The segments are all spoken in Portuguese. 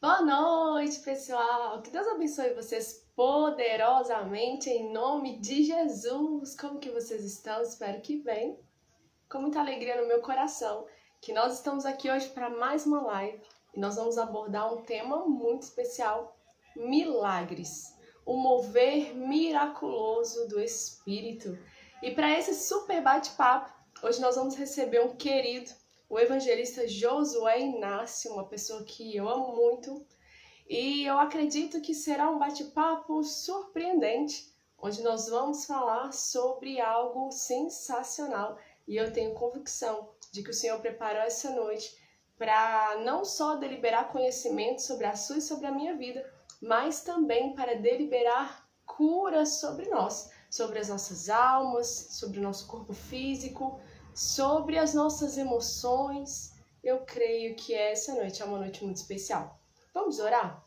Boa noite, pessoal! Que Deus abençoe vocês poderosamente em nome de Jesus. Como que vocês estão? Espero que bem. Com muita alegria no meu coração, que nós estamos aqui hoje para mais uma live e nós vamos abordar um tema muito especial: milagres, o mover miraculoso do Espírito. E para esse super bate-papo, hoje nós vamos receber um querido, o evangelista Josué Inácio, uma pessoa que eu amo muito. E eu acredito que será um bate-papo surpreendente, onde nós vamos falar sobre algo sensacional. E eu tenho convicção de que o Senhor preparou essa noite para não só deliberar conhecimento sobre a sua e sobre a minha vida, mas também para deliberar cura sobre nós, sobre as nossas almas, sobre o nosso corpo físico, sobre as nossas emoções. Eu creio que essa noite é uma noite muito especial. Vamos orar?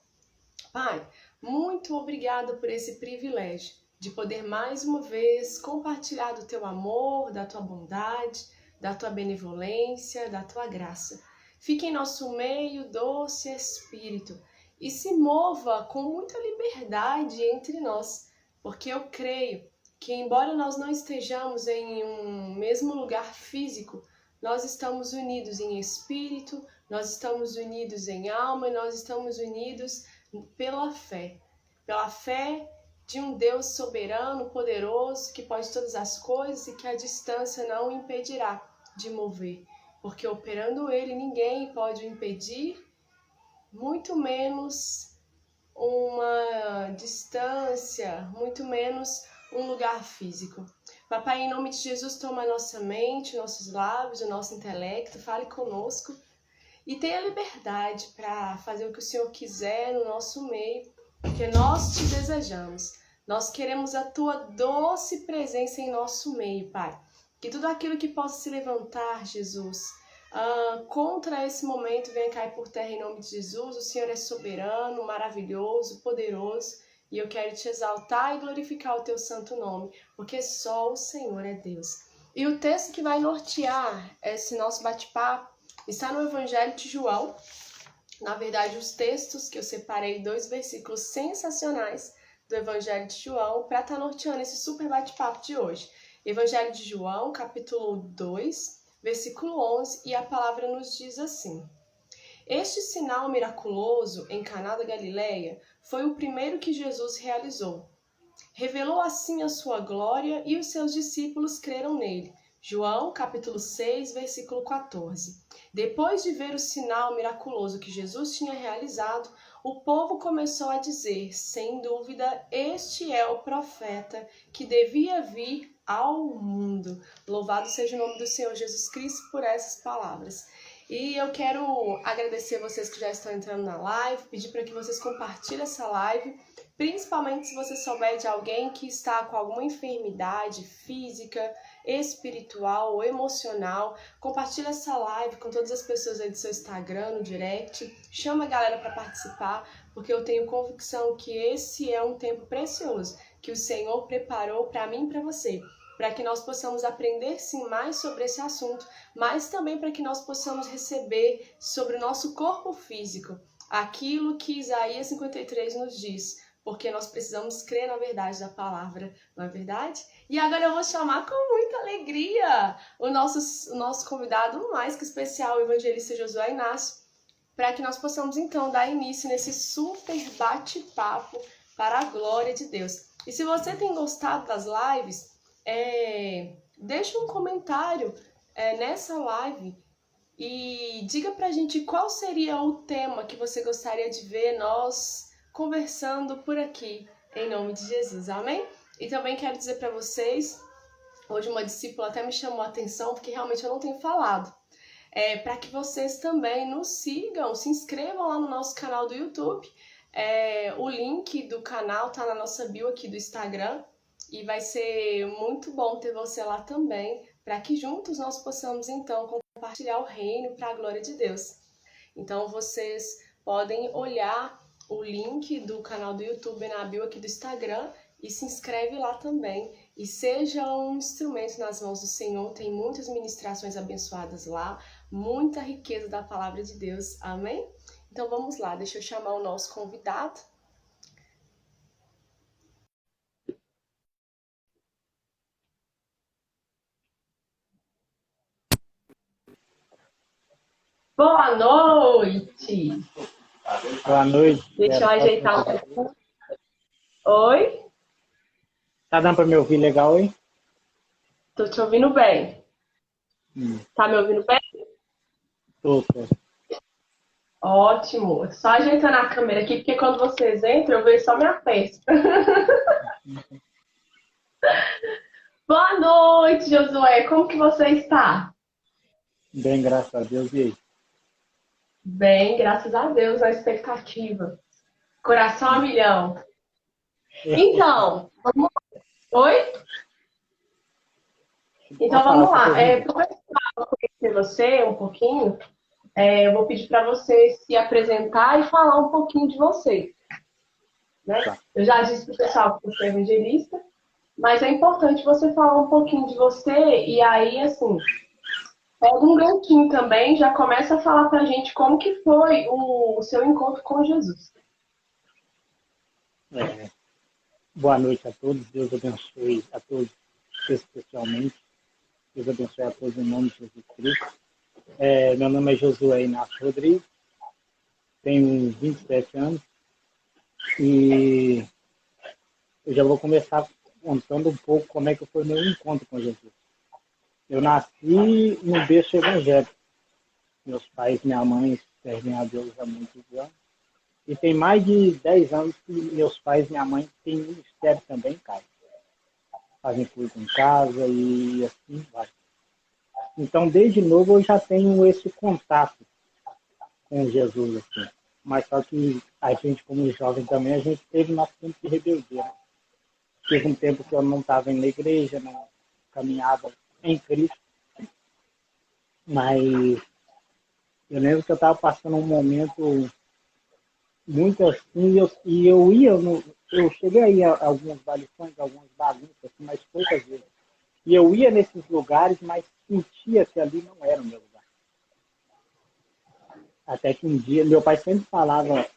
Pai, muito obrigada por esse privilégio de poder mais uma vez compartilhar do teu amor, da tua bondade, da tua benevolência, da tua graça. Fique em nosso meio, doce Espírito, e se mova com muita liberdade entre nós, porque eu creio que, embora nós não estejamos em um mesmo lugar físico, nós estamos unidos em espírito, nós estamos unidos em alma, nós estamos unidos pela fé de um Deus soberano, poderoso, que pode todas as coisas e que a distância não o impedirá de mover, porque operando ele ninguém pode o impedir, muito menos uma distância, muito menos um lugar físico. Papai, em nome de Jesus, toma a nossa mente, nossos lábios, o nosso intelecto, fale conosco e tenha liberdade para fazer o que o Senhor quiser no nosso meio, porque nós te desejamos. Nós queremos a tua doce presença em nosso meio, Pai. Que tudo aquilo que possa se levantar, Jesus, contra esse momento venha cair por terra em nome de Jesus. O Senhor é soberano, maravilhoso, poderoso, e eu quero te exaltar e glorificar o teu santo nome, porque só o Senhor é Deus. E o texto que vai nortear esse nosso bate-papo está no Evangelho de João. Na verdade, os textos que eu separei, 2 versículos sensacionais do Evangelho de João, para estar norteando esse super bate-papo de hoje. Evangelho de João, capítulo 2, versículo 11, e a palavra nos diz assim: Este sinal miraculoso em Caná da Galileia foi o primeiro que Jesus realizou. Revelou assim a sua glória e os seus discípulos creram nele. João, capítulo 6, versículo 14. Depois de ver o sinal miraculoso que Jesus tinha realizado, o povo começou a dizer, sem dúvida, este é o profeta que devia vir ao mundo. Louvado seja o nome do Senhor Jesus Cristo por essas palavras. E eu quero agradecer vocês que já estão entrando na live, pedir para que vocês compartilhem essa live, principalmente se você souber de alguém que está com alguma enfermidade física, espiritual ou emocional. Compartilha essa live com todas as pessoas aí do seu Instagram, no direct. Chama a galera para participar, porque eu tenho convicção que esse é um tempo precioso que o Senhor preparou para mim e para você, para que nós possamos aprender sim mais sobre esse assunto, mas também para que nós possamos receber sobre o nosso corpo físico aquilo que Isaías 53 nos diz, porque nós precisamos crer na verdade da palavra, não é verdade? E agora eu vou chamar com muita alegria o nosso convidado mais que especial, o evangelista Josué Inácio, para que nós possamos então dar início nesse super bate-papo para a glória de Deus. E se você tem gostado das lives, deixa um comentário nessa live e diga pra gente qual seria o tema que você gostaria de ver nós conversando por aqui, em nome de Jesus, amém? E também quero dizer para vocês, hoje uma discípula até me chamou a atenção, porque realmente eu não tenho falado, para que vocês também nos sigam, se inscrevam lá no nosso canal do YouTube, o link do canal tá na nossa bio aqui do Instagram, e vai ser muito bom ter você lá também, para que juntos nós possamos então compartilhar o reino para a glória de Deus. Então vocês podem olhar o link do canal do YouTube na bio aqui do Instagram e se inscreve lá também. E seja um instrumento nas mãos do Senhor, tem muitas ministrações abençoadas lá, muita riqueza da palavra de Deus, amém? Então vamos lá, deixa eu chamar o nosso convidado. Boa noite! Boa noite. Deixa eu ajeitar um pouco. Oi? Tá dando para me ouvir legal, hein? Tô te ouvindo bem. Hum. Tá me ouvindo bem? Tô. Ótimo. Só ajeitando a câmera aqui, porque quando vocês entram, eu vejo só minha testa. Boa noite, Josué. Como que você está? Bem, graças a Deus. E aí? Bem, graças a Deus, na expectativa. Coração a milhão. Então, oi? Então Pode falar, vamos tô te lá. ouvindo. Para eu conhecer você um pouquinho, eu vou pedir para você se apresentar e falar um pouquinho de você. Né? Tá. Eu já disse para o pessoal que você é evangelista, mas é importante você falar um pouquinho de você e aí, assim, pega um ganchinho também, já começa a falar pra gente como que foi o seu encontro com Jesus. Boa noite a todos. Deus abençoe a todos especialmente. Deus abençoe a todos em nome de Jesus Cristo. Meu nome é Josué Inácio Rodrigues. Tenho 27 anos. E eu já vou começar contando um pouco como é que foi meu encontro com Jesus. Eu nasci no berço evangélico. Meus pais e minha mãe servem a Deus há muitos anos. E tem mais de 10 anos que meus pais e minha mãe têm ministério também em casa. Fazem culto em casa e assim vai. Então, desde novo, eu já tenho esse contato com Jesus. Assim. Mas só que a gente, como jovem também, a gente teve nosso tempo de rebeldia. Né? Teve um tempo que eu não estava indo na igreja, não caminhava em Cristo. Mas eu lembro que eu estava passando um momento muito assim, eu cheguei aí a alguns balifões, algumas bagunças, assim, mas poucas vezes. E eu ia nesses lugares, mas sentia que ali não era o meu lugar. Até que um dia, meu pai sempre falava,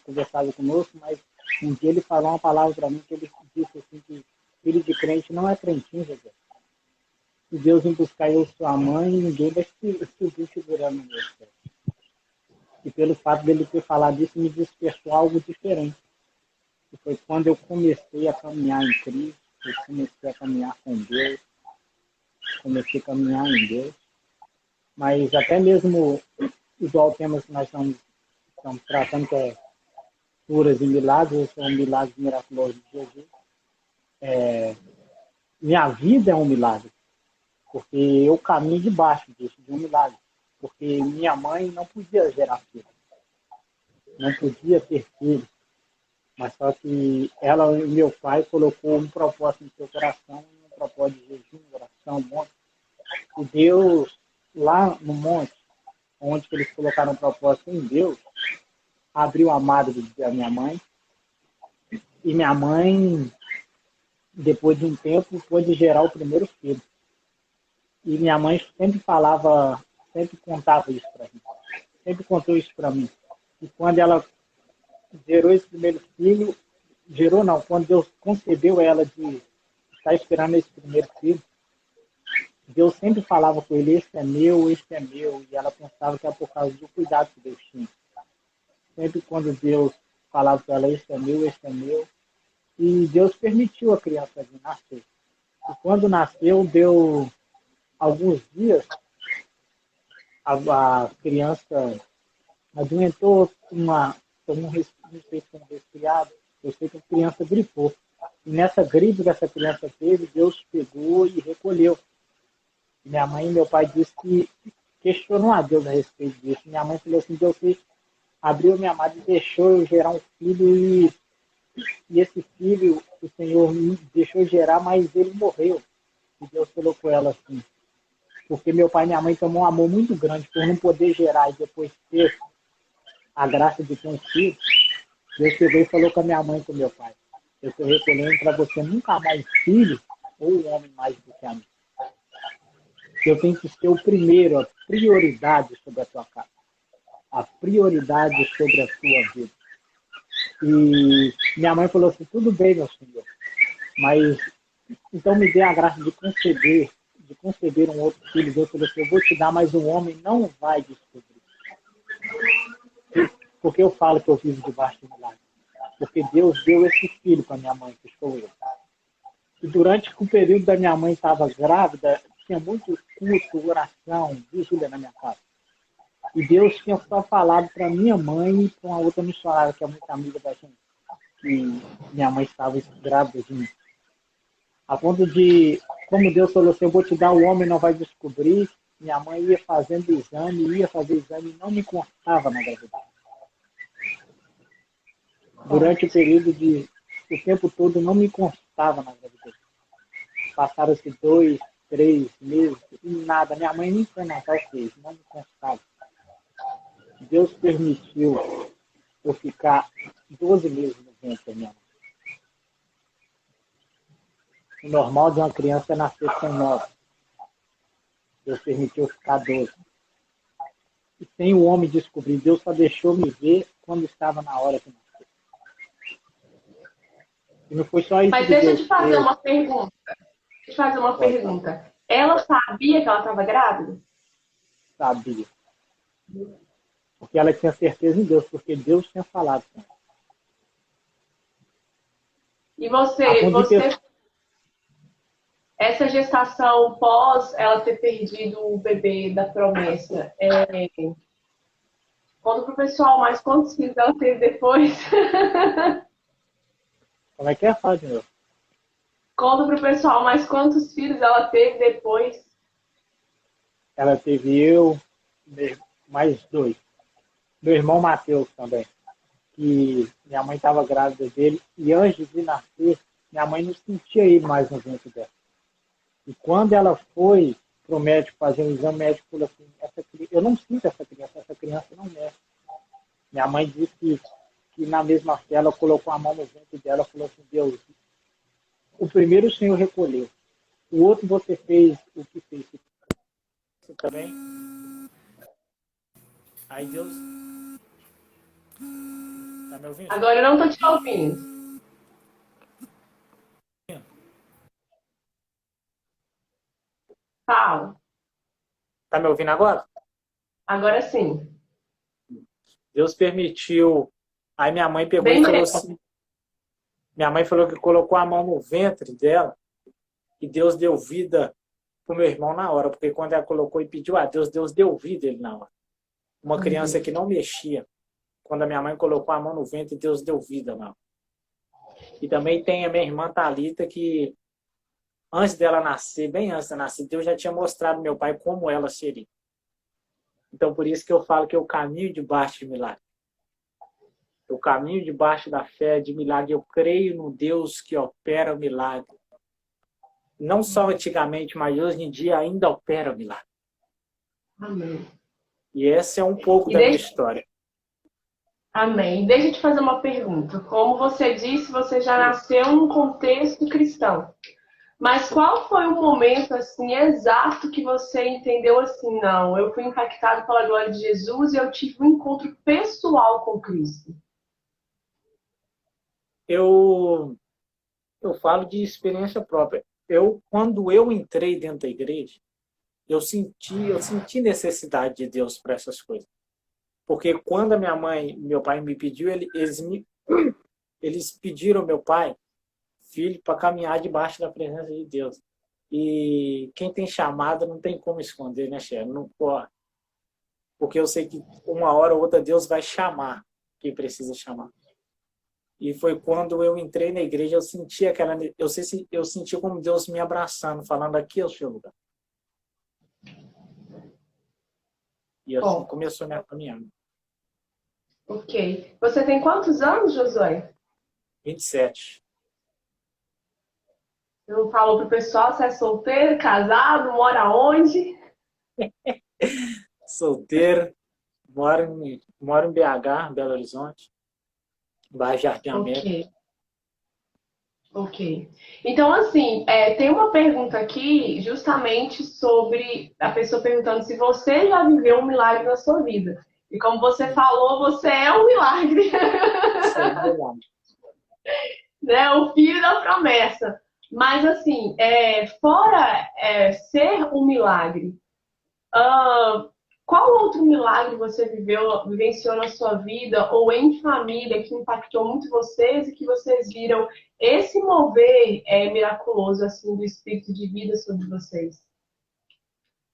conversava conosco, mas um dia ele falou uma palavra para mim que ele disse assim que filho de crente não é crentinho, Jesus. Se Deus em buscar eu sua mãe, ninguém vai subir segurando o meu pé. E pelo fato dele ter falado isso, me despertou algo diferente. E foi quando eu comecei a caminhar em Cristo, eu comecei a caminhar com Deus, comecei a caminhar em Deus. Mas até mesmo, igual o tema que nós estamos tratando, que é curas e milagres, são milagres miraculosos de Jesus. Minha vida é um milagre, porque eu caminho debaixo disso, de um milagre. Porque minha mãe não podia gerar filho, não podia ter filho. Mas só que ela e meu pai colocou um propósito no seu coração, um propósito de jejum, oração, um monte. E Deus, lá no monte, onde eles colocaram um propósito em Deus, abriu a madre da minha mãe. E minha mãe, depois de um tempo, pôde gerar o primeiro filho. E minha mãe sempre falava, sempre contava isso para mim. Sempre contou isso para mim. E quando ela gerou esse primeiro filho, gerou não, quando Deus concedeu ela de estar esperando esse primeiro filho, Deus sempre falava com ele, esse é meu, esse é meu. E ela pensava que era por causa do cuidado que Deus tinha. Sempre quando Deus falava com ela, esse é meu, esse é meu. E Deus permitiu a criança de nascer. E quando nasceu, deu alguns dias, a criança adoentou, tomou não sei se foi um resfriado, eu sei que a criança gripou. E nessa gripe que essa criança teve, Deus pegou e recolheu. Minha mãe e meu pai disse que questionou a Deus a respeito disso. Minha mãe falou assim, Deus abriu minha mãe e deixou eu gerar um filho e esse filho o Senhor me deixou gerar, mas ele morreu. E Deus falou com ela assim, porque meu pai e minha mãe tomou um amor muito grande por não poder gerar e depois ter a graça de ter um filho. Deus pegou e falou com a minha mãe e com o meu pai. Eu estou recolhendo para você nunca mais filho ou homem mais do que a mim. Eu tenho que ser o primeiro, a prioridade sobre a tua casa. a prioridade sobre a sua vida. E minha mãe falou assim, tudo bem, meu senhor, mas então me dê a graça de conceber um outro filho. Deus falou assim, eu vou te dar, mas o homem não vai descobrir. Porque eu falo que eu vivo debaixo do milagre. Porque Deus deu esse filho para minha mãe, que sou eu. E durante o período da minha mãe estava grávida, tinha muito culto, oração, vigília na minha casa. E Deus tinha só falado para minha mãe e para uma outra missionária, que é muito amiga da gente, que minha mãe estava grávida de mim. A ponto de, como Deus falou assim, eu vou te dar, o homem não vai descobrir, minha mãe ia fazendo exame, ia fazer exame e não me constava na gravidez. Durante o período o tempo todo não me constava na gravidez. Passaram-se 2, 3 meses e nada. Minha mãe nem foi natal fez, não me constava. Deus permitiu eu ficar 12 meses no ventre da minha mãe. O normal de uma criança é nascer com 9. Deus permitiu eu ficar 12. E sem o homem descobrir, Deus só deixou me ver quando estava na hora que nasceu. E não foi só isso. Mas deixa eu te fazer uma pergunta. Deixa eu te fazer uma pergunta. Ela sabia que ela estava grávida? Sabia. Porque ela tinha certeza em Deus, porque Deus tinha falado com ela. E você essa gestação pós ela ter perdido o bebê da promessa, conta pro pessoal, mas quantos filhos ela teve depois? Como é que é? Fala de novo. Conta pro pessoal, mas quantos filhos ela teve depois? Ela teve eu, mais 2. Meu irmão Matheus também. Que minha mãe estava grávida dele. E antes de nascer, minha mãe não sentia ele mais no ventre dela. E quando ela foi para o médico fazer um exame, o médico falou assim, eu não sinto essa criança não mexe. Minha mãe disse que na mesma fé ela colocou a mão no ventre dela e falou assim, Deus, o primeiro o Senhor recolheu, o outro você fez o que fez. Você também? Aí Deus... Tá me ouvindo? Agora eu não tô te ouvindo. Fala. Tá me ouvindo agora? Agora sim. Deus permitiu. Aí minha mãe pegou e falou assim. Minha mãe falou que colocou a mão no ventre dela e Deus deu vida pro meu irmão na hora, porque quando ela colocou e pediu a Deus, Deus deu vida ele na hora. Uma criança que não mexia. Quando a minha mãe colocou a mão no ventre, Deus deu vida na hora. E também tem a minha irmã Thalita, que antes dela nascer, bem antes de nascer, Deus já tinha mostrado ao meu pai como ela seria. Então, por isso que eu falo que eu caminho debaixo de milagre. Eu caminho debaixo da fé de milagre. Eu creio no Deus que opera o milagre. Não só antigamente, mas hoje em dia ainda opera o milagre. Amém. E essa é um pouco da minha história. Amém. Deixa eu te fazer uma pergunta. Como você disse, você já nasceu num contexto cristão. Mas qual foi o momento assim exato que você entendeu assim, não, eu fui impactado pela glória de Jesus e eu tive um encontro pessoal com Cristo? Eu falo de experiência própria. Quando eu entrei dentro da igreja, eu senti necessidade de Deus para essas coisas. Porque quando a minha mãe e meu pai me pediu, eles pediram ao meu pai, filho, para caminhar debaixo da presença de Deus. E quem tem chamado não tem como esconder, né, Xé? Não pode. Porque eu sei que uma hora ou outra Deus vai chamar quem precisa chamar. E foi quando eu entrei na igreja, eu senti eu senti como Deus me abraçando, falando, aqui é o seu lugar. E assim começou a minha caminhada. Ok. Você tem quantos anos, Josué? 27. Eu falo pro pessoal se é solteiro, casado, mora onde? Solteiro, moro em BH, Belo Horizonte, bairro Jardim América. Ok. Então, assim, tem uma pergunta aqui justamente sobre a pessoa perguntando se você já viveu um milagre na sua vida. E como você falou, você é um milagre, Sou um milagre. né? O filho da promessa. Mas assim, fora ser um milagre, ah, qual outro milagre você vivenciou na sua vida ou em família que impactou muito vocês e que vocês viram esse mover miraculoso assim do espírito de vida sobre vocês?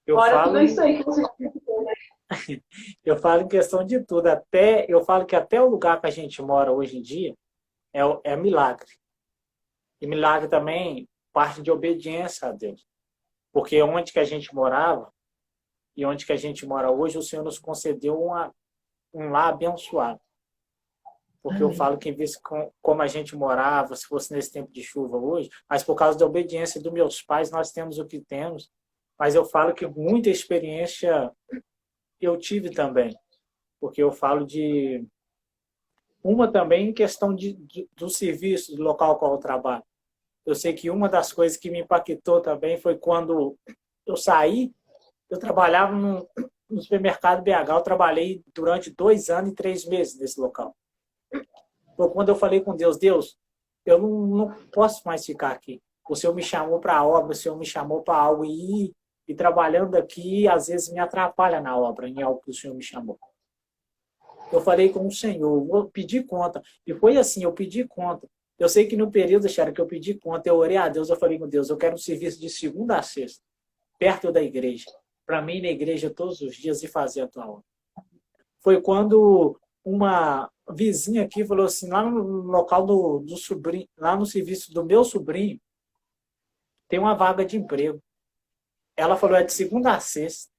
Eu Fora tudo isso falo, aí que você explicou, né? eu falo em questão de tudo. Eu falo que até o lugar que a gente mora hoje em dia é milagre. E milagre também parte de obediência a Deus. Porque onde que a gente morava e onde que a gente mora hoje, o Senhor nos concedeu um lar abençoado. Porque eu Amém. falo que, visto como a gente morava, se fosse nesse tempo de chuva hoje, mas por causa da obediência dos meus pais, nós temos o que temos. Mas eu falo que muita experiência eu tive também. Porque eu falo de uma também em questão do serviço, do local qual eu trabalho. Eu sei que uma das coisas que me impactou também foi quando eu saí, eu trabalhava no supermercado BH, eu trabalhei durante 2 anos e 3 meses nesse local. Foi quando eu falei com Deus, Deus, eu não posso mais ficar aqui. O Senhor me chamou para a obra, o Senhor me chamou para algo e trabalhando aqui, às vezes me atrapalha na obra, em algo que o Senhor me chamou. Eu falei com o Senhor, vou pedir conta. E foi assim, eu pedi conta. Eu sei que no período, Xara, que eu pedi conta, eu orei a Deus, eu falei com Deus, eu quero um serviço de segunda a sexta, perto da igreja, para mim na igreja todos os dias e fazer a tua obra. Foi quando uma vizinha aqui falou assim, lá no local do sobrinho, lá no serviço do meu sobrinho, tem uma vaga de emprego. Ela falou, é de segunda a sexta.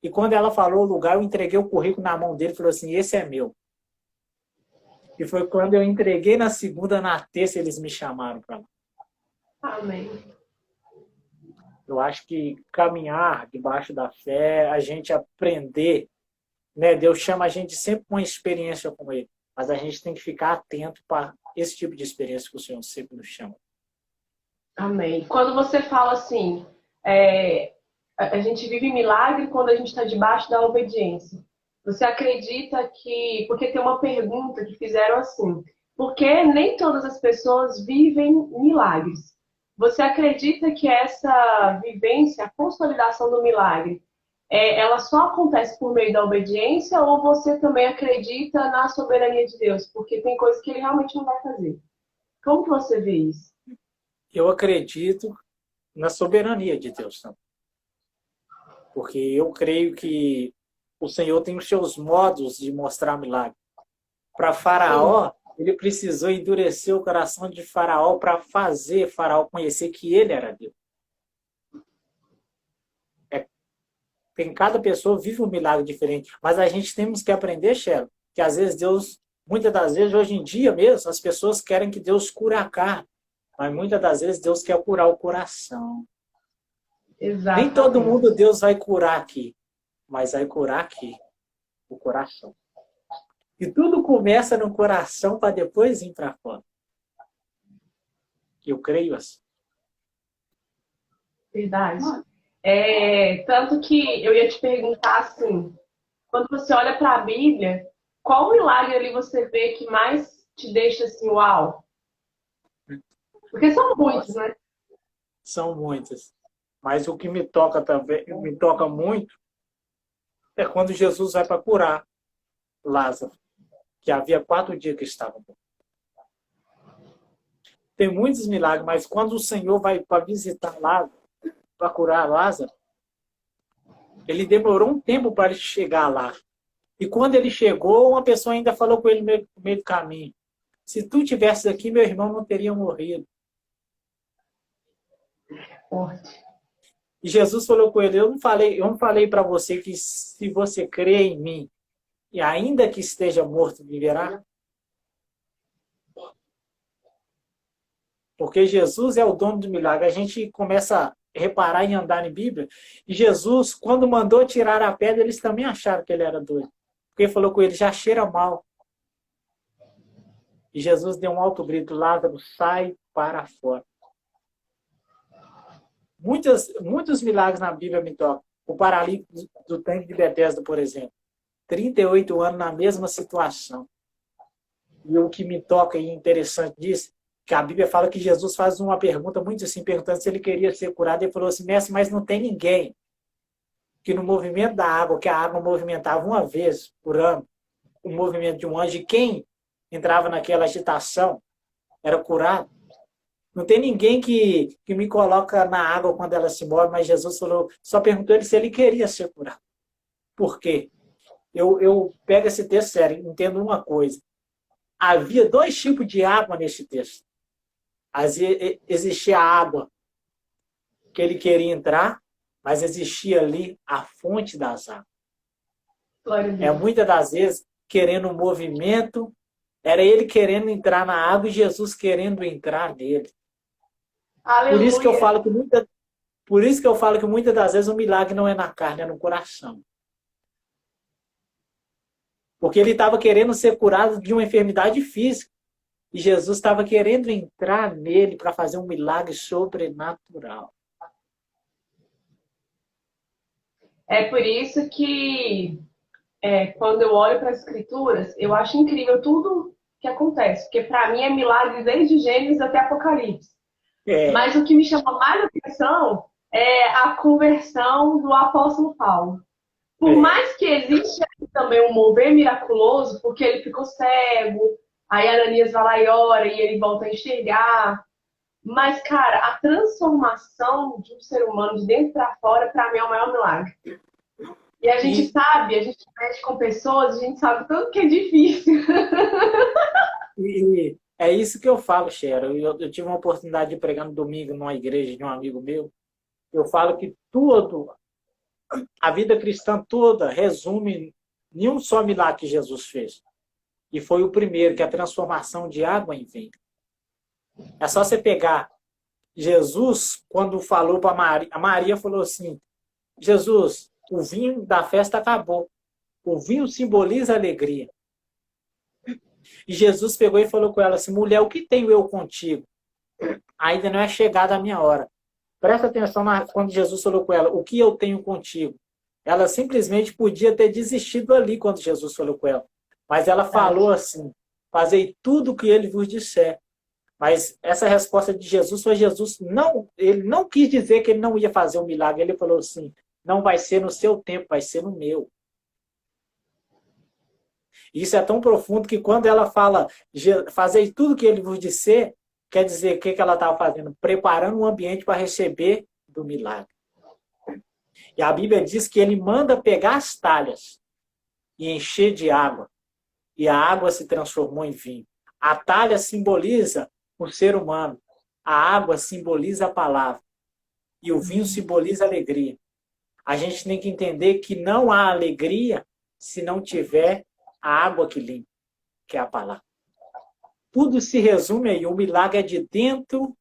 E quando ela falou o lugar, eu entreguei o currículo na mão dele e falou assim, esse é meu. E foi quando eu entreguei na segunda, na terça, eles me chamaram para lá. Amém. Eu acho que caminhar debaixo da fé, a gente aprender, né? Deus chama a gente sempre com uma experiência com Ele, mas a gente tem que ficar atento para esse tipo de experiência que o Senhor sempre nos chama. Amém. Quando você fala assim, é, a gente vive milagre quando a gente está debaixo da obediência. Você acredita que. Porque tem uma pergunta que fizeram assim: por que nem todas as pessoas vivem milagres? Você acredita que essa vivência, a consolidação do milagre, ela só acontece por meio da obediência ou você também acredita na soberania de Deus? Porque tem coisas que ele realmente não vai fazer. Como que você vê isso? Eu acredito na soberania de Deus também, porque eu creio que o Senhor tem os seus modos de mostrar milagre. Para Sim, Faraó, ele precisou endurecer o coração de Faraó para fazer Faraó conhecer que ele era Deus. Tem cada pessoa vive um milagre diferente, mas a gente temos que aprender, Shelo, que às vezes Deus, muitas das vezes, hoje em dia mesmo, as pessoas querem que Deus cure a carne, mas muitas das vezes Deus quer curar o coração. Nem todo exatamente. mundo Deus vai curar aqui, mas vai curar aqui, o coração. E tudo começa no coração para depois ir para fora. Eu creio assim. Verdade. Tanto que eu ia te perguntar assim, quando você olha para a Bíblia, qual milagre ali você vê que mais te deixa assim, uau? Porque são muitos, Nossa, né? são muitas. Mas o que me toca também, me toca muito, é quando Jesus vai para curar Lázaro, que havia 4 dias que estava morto. Tem muitos milagres, mas quando o Senhor vai para visitar Lázaro, para curar Lázaro, ele demorou um tempo para ele chegar lá. E quando ele chegou, uma pessoa ainda falou com ele no meio do caminho. Se tu tivesse aqui, meu irmão não teria morrido. Forte. E Jesus falou com ele, eu não falei para você que se você crê em mim, e ainda que esteja morto, viverá? Porque Jesus é o dono do milagre. A gente começa a reparar e andar em Bíblia. E Jesus, quando mandou tirar a pedra, eles também acharam que ele era doido. Porque ele falou com ele, já cheira mal. E Jesus deu um alto grito, Lázaro, sai para fora. Muitos milagres na Bíblia me tocam. O paralítico do tanque de Betesda, por exemplo. 38 anos na mesma situação. E o que me toca e interessante disso, que a Bíblia fala que Jesus faz uma pergunta muito assim, perguntando se ele queria ser curado. Ele falou assim, mestre, mas não tem ninguém que no movimento da água, que a água movimentava uma vez por ano, o movimento de um anjo, e quem entrava naquela agitação era curado. Não tem ninguém que me coloca na água quando ela se move, mas Jesus falou, só perguntou ele se ele queria ser curado. Por quê? Eu pego esse texto sério, entendo uma coisa. Havia dois tipos de água nesse texto. Existia a água que ele queria entrar, mas existia ali a fonte das águas. Muitas das vezes querendo um movimento, era ele querendo entrar na água e Jesus querendo entrar nele. Aleluia. Por isso que eu falo que muitas das vezes o milagre não é na carne, é no coração. Porque ele estava querendo ser curado de uma enfermidade física. E Jesus estava querendo entrar nele para fazer um milagre sobrenatural. É por isso que quando eu olho para as Escrituras, eu acho incrível tudo que acontece. Porque para mim é milagre desde Gênesis até Apocalipse. Mas o que me chama mais atenção é a conversão do apóstolo Paulo. Por mais que exista também um mover miraculoso, porque ele ficou cego, aí Ananias vai lá e ora e ele volta a enxergar. Mas, cara, a transformação de um ser humano de dentro para fora, para mim, é o maior milagre. E a gente sabe, a gente mexe com pessoas, a gente sabe tanto que é difícil. E é isso que eu falo, Cheryl. Eu tive uma oportunidade de pregar no domingo numa igreja de um amigo meu. Eu falo que a vida cristã toda resume em um só milagre que Jesus fez. E foi o primeiro, que é a transformação de água em vinho. É só você pegar Jesus, quando falou para Maria, a Maria falou assim, Jesus, o vinho da festa acabou. O vinho simboliza alegria. E Jesus pegou e falou com ela assim, mulher, o que tenho eu contigo? Ainda não é chegada a minha hora. Presta atenção quando Jesus falou com ela, o que eu tenho contigo? Ela simplesmente podia ter desistido ali quando Jesus falou com ela. Mas ela falou assim, fazei tudo o que ele vos disser. Mas essa resposta de Jesus foi Jesus, ele não quis dizer que ele não ia fazer um milagre. Ele falou assim, não vai ser no seu tempo, vai ser no meu. Isso é tão profundo que quando ela fala, fazei tudo o que ele vos disser, quer dizer, o que ela estava fazendo? Preparando um ambiente para receber do milagre. E a Bíblia diz que ele manda pegar as talhas e encher de água. E a água se transformou em vinho. A talha simboliza o ser humano. A água simboliza a palavra. E o vinho simboliza a alegria. A gente tem que entender que não há alegria se não tiver a água que limpa, que é a palavra. Tudo se resume aí. O milagre é de dentro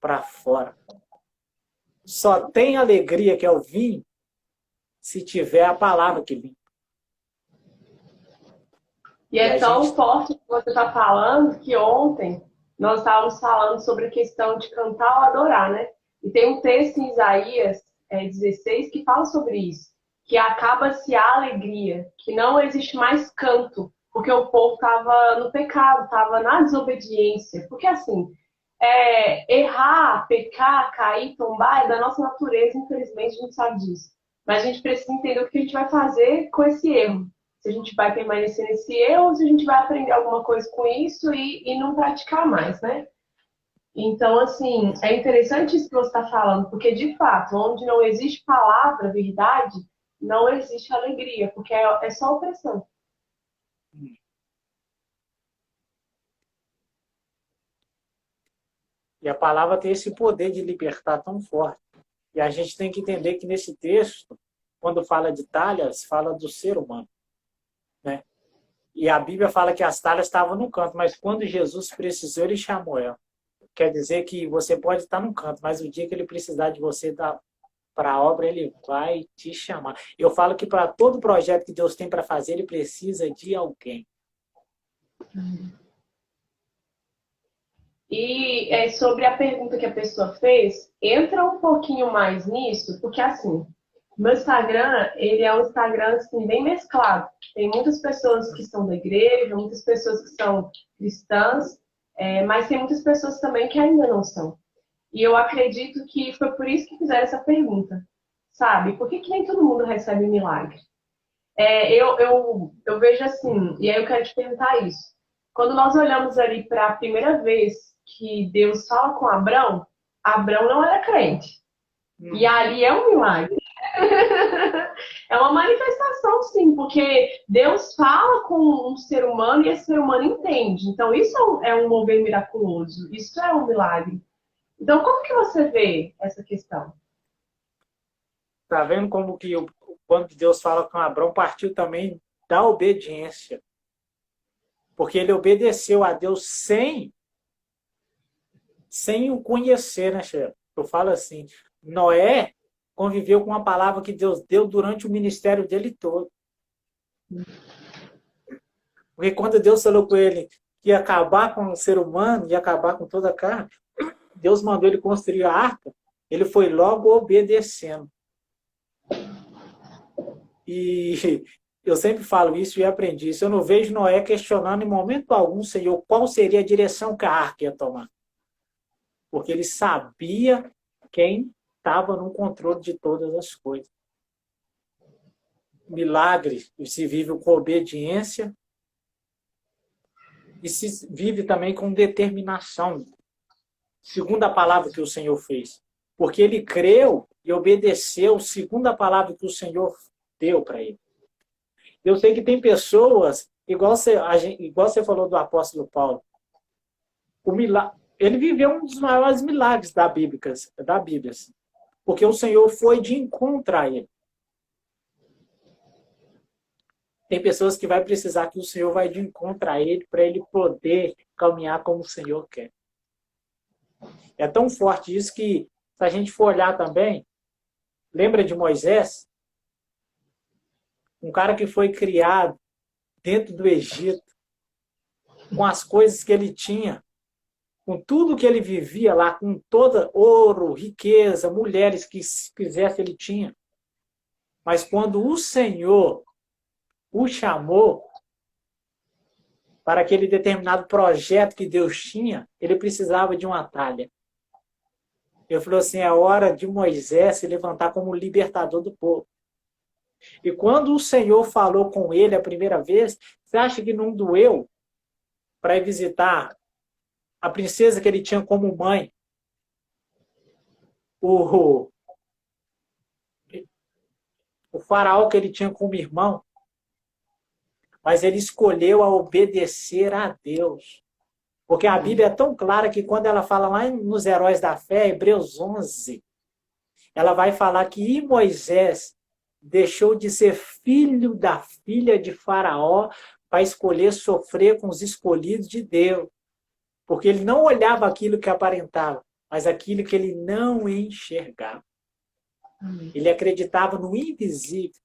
para fora. Só tem alegria, que é o vinho, se tiver a palavra que limpa. E é tão forte que você está falando que ontem nós estávamos falando sobre a questão de cantar ou adorar, né? E tem um texto em Isaías 16 que fala sobre isso, que acaba-se a alegria, que não existe mais canto, porque o povo estava no pecado, estava na desobediência. Porque assim, errar, pecar, cair, tombar é da nossa natureza, infelizmente a gente sabe disso. Mas a gente precisa entender o que a gente vai fazer com esse erro. Se a gente vai permanecer nesse erro, ou se a gente vai aprender alguma coisa com isso e não praticar mais, né? Então, assim, é interessante isso que você está falando, porque, de fato, onde não existe palavra, verdade, não existe alegria, porque é só opressão. E a palavra tem esse poder de libertar tão forte. E a gente tem que entender que nesse texto, quando fala de talhas, fala do ser humano. Né? E a Bíblia fala que as talhas estavam no canto, mas quando Jesus precisou, ele chamou ela. Quer dizer que você pode estar no canto, mas o dia que ele precisar de você para a obra, ele vai te chamar. Eu falo que para todo projeto que Deus tem para fazer, ele precisa de alguém. E sobre a pergunta que a pessoa fez, entra um pouquinho mais nisso, porque assim, Meu Instagram, ele é um Instagram assim, bem mesclado. Tem muitas pessoas que são da igreja, muitas pessoas que são cristãs, mas tem muitas pessoas também que ainda não são. E eu acredito que foi por isso que fizeram essa pergunta, sabe? Por que nem todo mundo recebe milagre? Eu vejo assim, e aí eu quero te perguntar isso. Quando nós olhamos ali para a primeira vez que Deus fala com Abrão, Abrão não era crente. E ali é um milagre. É uma manifestação, sim, porque Deus fala com um ser humano e esse ser humano entende. Então, isso é um mover miraculoso. Isso é um milagre. Então, como que você vê essa questão? Tá vendo como que quando Deus fala com Abraão, partiu também da obediência. Porque ele obedeceu a Deus sem o conhecer, né, chefe? Eu falo assim, Noé conviveu com a palavra que Deus deu durante o ministério dele todo. Porque quando Deus falou com ele que ia acabar com o ser humano, ia acabar com toda a carne, Deus mandou ele construir a arca, ele foi logo obedecendo. E eu sempre falo isso e aprendi isso. Eu não vejo Noé questionando em momento algum, Senhor, qual seria a direção que a arca ia tomar. Porque ele sabia quem estava no controle de todas as coisas. Milagre se vive com obediência e se vive também com determinação, segundo a palavra que o Senhor fez. Porque ele creu e obedeceu segundo a palavra que o Senhor deu para ele. Eu sei que tem pessoas, igual você falou do apóstolo Paulo, ele viveu um dos maiores milagres da Bíblia, porque o Senhor foi de encontro a ele. Tem pessoas que vai precisar que o Senhor vai de encontro a ele para ele poder caminhar como o Senhor quer. É tão forte isso que, se a gente for olhar também, lembra de Moisés? Um cara que foi criado dentro do Egito, com as coisas que ele tinha, com tudo que ele vivia lá, com toda ouro, riqueza, mulheres que se quisesse ele tinha. Mas quando o Senhor o chamou para aquele determinado projeto que Deus tinha, ele precisava de uma talha. Ele falou assim, é hora de Moisés se levantar como libertador do povo. E quando o Senhor falou com ele a primeira vez, você acha que não doeu para ir visitar a princesa que ele tinha como mãe? O faraó que ele tinha como irmão? Mas ele escolheu a obedecer a Deus. Porque a Bíblia é tão clara que quando ela fala lá nos Heróis da Fé, Hebreus 11, ela vai falar que Moisés deixou de ser filho da filha de Faraó para escolher sofrer com os escolhidos de Deus. Porque ele não olhava aquilo que aparentava, mas aquilo que ele não enxergava. Ele acreditava no invisível.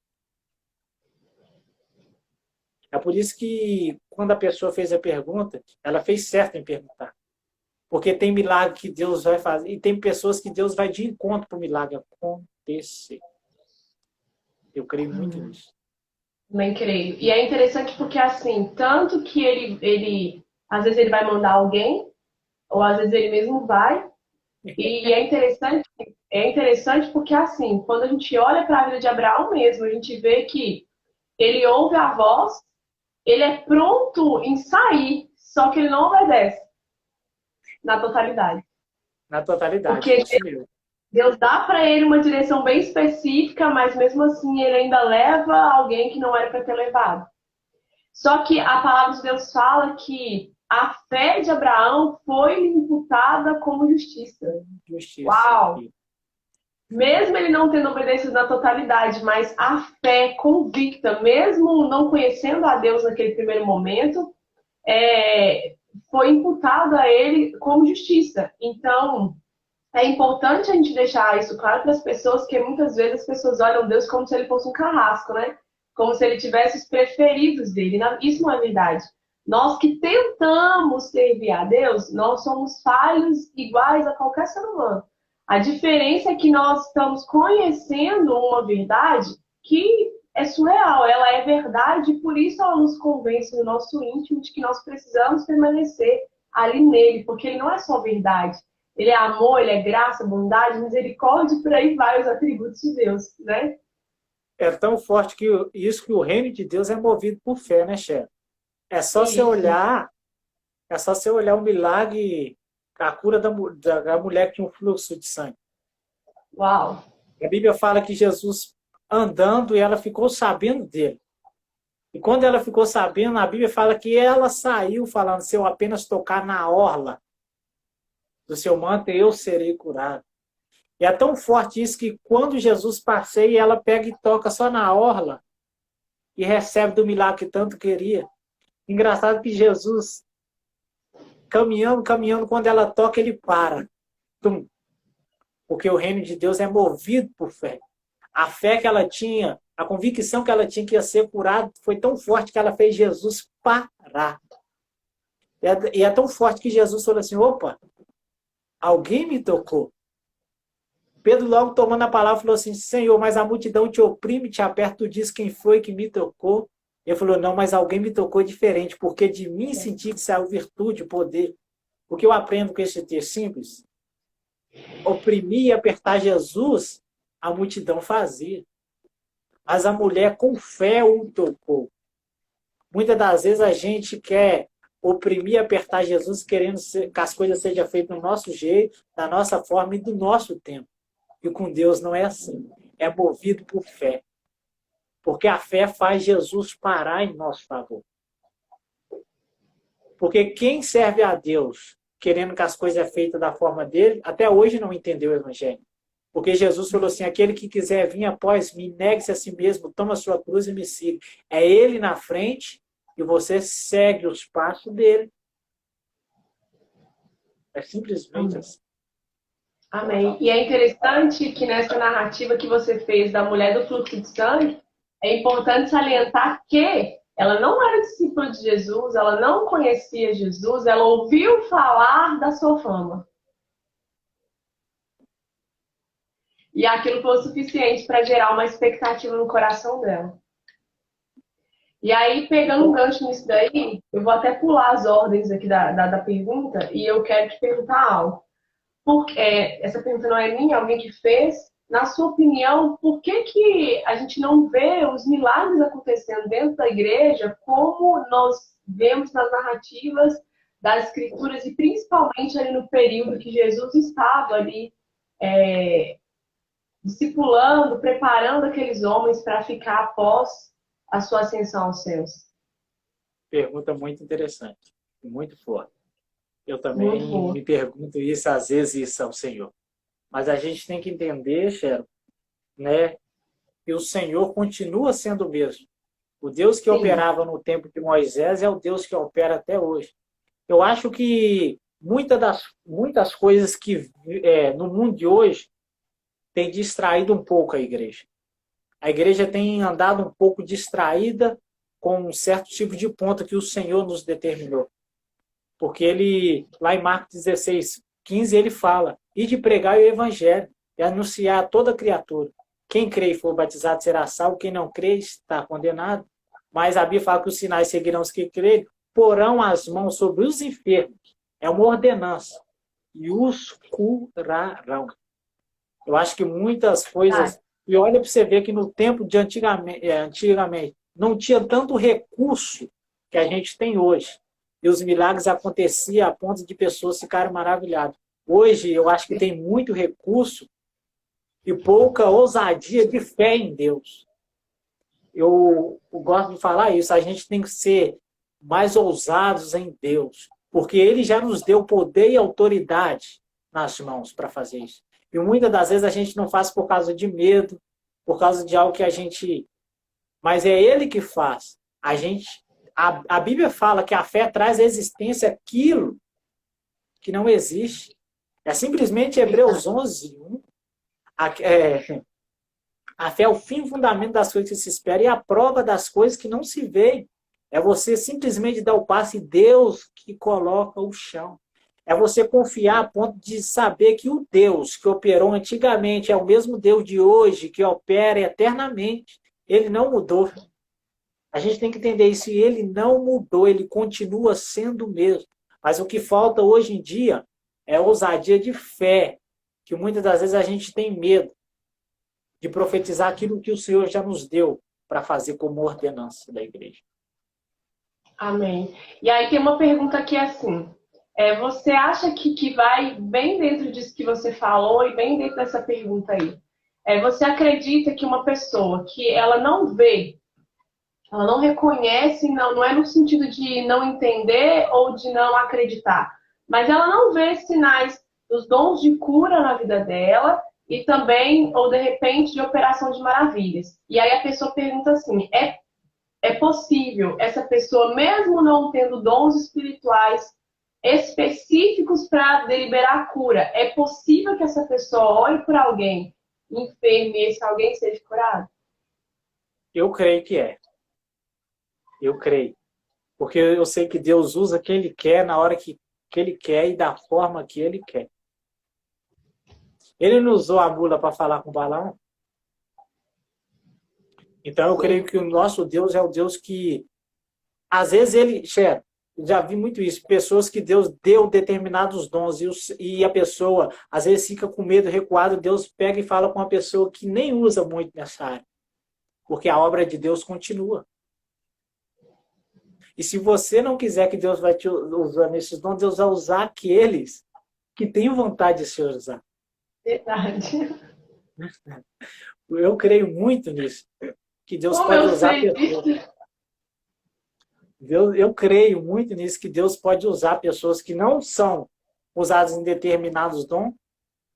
É por isso que, quando a pessoa fez a pergunta, ela fez certo em perguntar. Porque tem milagre que Deus vai fazer, e tem pessoas que Deus vai de encontro para o milagre acontecer. Eu creio muito nisso. Também creio. E é interessante porque, assim, tanto que às vezes ele vai mandar alguém, ou às vezes ele mesmo vai. E é interessante porque, assim, quando a gente olha para a vida de Abraão mesmo, a gente vê que ele ouve a voz, ele é pronto em sair, só que ele não obedece na totalidade. Na totalidade. Porque Deus dá para ele uma direção bem específica, mas mesmo assim ele ainda leva alguém que não era para ter levado. Só que a palavra de Deus fala que a fé de Abraão foi imputada como justiça. Uau! Mesmo ele não tendo obedecido na totalidade, mas a fé convicta, mesmo não conhecendo a Deus naquele primeiro momento, foi imputada a ele como justiça. Então, é importante a gente deixar isso claro para as pessoas, porque muitas vezes as pessoas olham Deus como se ele fosse um carrasco, né? Como se ele tivesse os preferidos dele. Isso não é verdade. Nós que tentamos servir a Deus, nós somos falhos iguais a qualquer ser humano. A diferença é que nós estamos conhecendo uma verdade que é surreal, ela é verdade, e por isso ela nos convence no nosso íntimo de que nós precisamos permanecer ali nele, porque ele não é só verdade. Ele é amor, ele é graça, bondade, misericórdia, por aí vai os atributos de Deus, né? É tão forte que isso que o reino de Deus é movido por fé, né, Cher? É só você Isso. olhar, é só você olhar o milagre, a cura da mulher que tinha um fluxo de sangue. Uau! A Bíblia fala que Jesus andando e ela ficou sabendo dele. E quando ela ficou sabendo, a Bíblia fala que ela saiu falando, se eu apenas tocar na orla do seu manto, eu serei curado. E é tão forte isso que quando Jesus passeia, ela pega e toca só na orla e recebe do milagre que tanto queria. Engraçado que Jesus, caminhando, quando ela toca, ele para. Tum. Porque o reino de Deus é movido por fé. A fé que ela tinha, a convicção que ela tinha que ia ser curado, foi tão forte que ela fez Jesus parar. E é tão forte que Jesus falou assim, opa, alguém me tocou. Pedro logo tomando a palavra falou assim, Senhor, mas a multidão te oprime, te aperta, tu diz quem foi que me tocou. Ele falou, não, mas alguém me tocou diferente, porque de mim senti que saiu virtude, poder. O que eu aprendo com esse texto simples? Oprimir e apertar Jesus, a multidão fazia. Mas a mulher com fé o tocou. Muitas das vezes a gente quer oprimir e apertar Jesus, querendo que as coisas sejam feitas do nosso jeito, da nossa forma e do nosso tempo. E com Deus não é assim. É movido por fé. Porque a fé faz Jesus parar em nosso favor. Porque quem serve a Deus, querendo que as coisas sejam feitas da forma dele, até hoje não entendeu o Evangelho. Porque Jesus falou assim, aquele que quiser vir após mim, negue-se a si mesmo, toma a sua cruz e me siga. É ele na frente e você segue os passos dele. É simplesmente assim. Amém. E é interessante que nessa narrativa que você fez da mulher do fluxo de sangue, é importante salientar que ela não era discípula de Jesus, ela não conhecia Jesus, ela ouviu falar da sua fama. E aquilo foi o suficiente para gerar uma expectativa no coração dela. E aí, pegando um gancho nisso daí, eu vou até pular as ordens aqui da pergunta e eu quero te perguntar algo. Porque essa pergunta não é minha, alguém que fez. Na sua opinião, por que a gente não vê os milagres acontecendo dentro da igreja como nós vemos nas narrativas das escrituras e principalmente ali no período que Jesus estava ali discipulando, preparando aqueles homens para ficar após a sua ascensão aos céus? Pergunta muito interessante, muito forte. Eu também me pergunto isso, às vezes, isso ao Senhor. Mas a gente tem que entender, Cheryl, né, que o Senhor continua sendo o mesmo. O Deus que operava no tempo de Moisés é o Deus que opera até hoje. Eu acho que muitas coisas que no mundo de hoje tem distraído um pouco a igreja. A igreja tem andado um pouco distraída com um certo tipo de ponto que o Senhor nos determinou. Porque ele, lá em Marcos 16:15, ele fala, e de pregar o evangelho, e anunciar a toda criatura. Quem crê e for batizado será salvo, quem não crê está condenado. Mas a Bíblia fala que os sinais seguirão os que crerem, porão as mãos sobre os enfermos. É uma ordenança. E os curarão. Eu acho que muitas coisas... E olha para você ver que no tempo de antigamente não tinha tanto recurso que a gente tem hoje. E os milagres aconteciam a ponto de pessoas ficarem maravilhadas. Hoje, eu acho que tem muito recurso e pouca ousadia de fé em Deus. Eu gosto de falar isso. A gente tem que ser mais ousados em Deus, porque Ele já nos deu poder e autoridade nas mãos para fazer isso. E muitas das vezes a gente não faz por causa de medo, por causa de algo que a gente... Mas é Ele que faz. A Bíblia fala que a fé traz à existência aquilo que não existe. É simplesmente Hebreus 11:1. A fé é o fim e fundamento das coisas que se esperam e a prova das coisas que não se veem. É você simplesmente dar o passo e Deus que coloca o chão. É você confiar a ponto de saber que o Deus que operou antigamente é o mesmo Deus de hoje, que opera eternamente. Ele não mudou. A gente tem que entender isso. E ele não mudou, ele continua sendo o mesmo. Mas o que falta hoje em dia é ousadia de fé, que muitas das vezes a gente tem medo de profetizar aquilo que o Senhor já nos deu para fazer como ordenança da igreja. Amém. E aí tem uma pergunta aqui assim. Você acha que vai bem dentro disso que você falou e bem dentro dessa pergunta aí? Você acredita que uma pessoa que ela não vê, ela não reconhece, não é no sentido de não entender ou de não acreditar, mas ela não vê sinais dos dons de cura na vida dela e também, ou de repente, de operação de maravilhas. E aí a pessoa pergunta assim, é possível essa pessoa, mesmo não tendo dons espirituais específicos para deliberar a cura, é possível que essa pessoa olhe por alguém enfermo e esse alguém seja curado? Eu creio que é. Eu creio. Porque eu sei que Deus usa quem Ele quer, na hora que Ele quer e da forma que Ele quer. Ele não usou a mula para falar com Balaão? Então eu creio que o nosso Deus é o Deus que, às vezes ele, já vi muito isso, pessoas que Deus deu determinados dons e a pessoa, às vezes fica com medo, recuado, Deus pega e fala com uma pessoa que nem usa muito nessa área. Porque a obra de Deus continua. E se você não quiser que Deus vai te usar nesses dons, Deus vai usar aqueles que têm vontade de se usar. Verdade. Eu creio muito nisso. Que Deus Como pode eu usar sei pessoas. disso? Eu creio muito nisso, que Deus pode usar pessoas que não são usadas em determinados dons,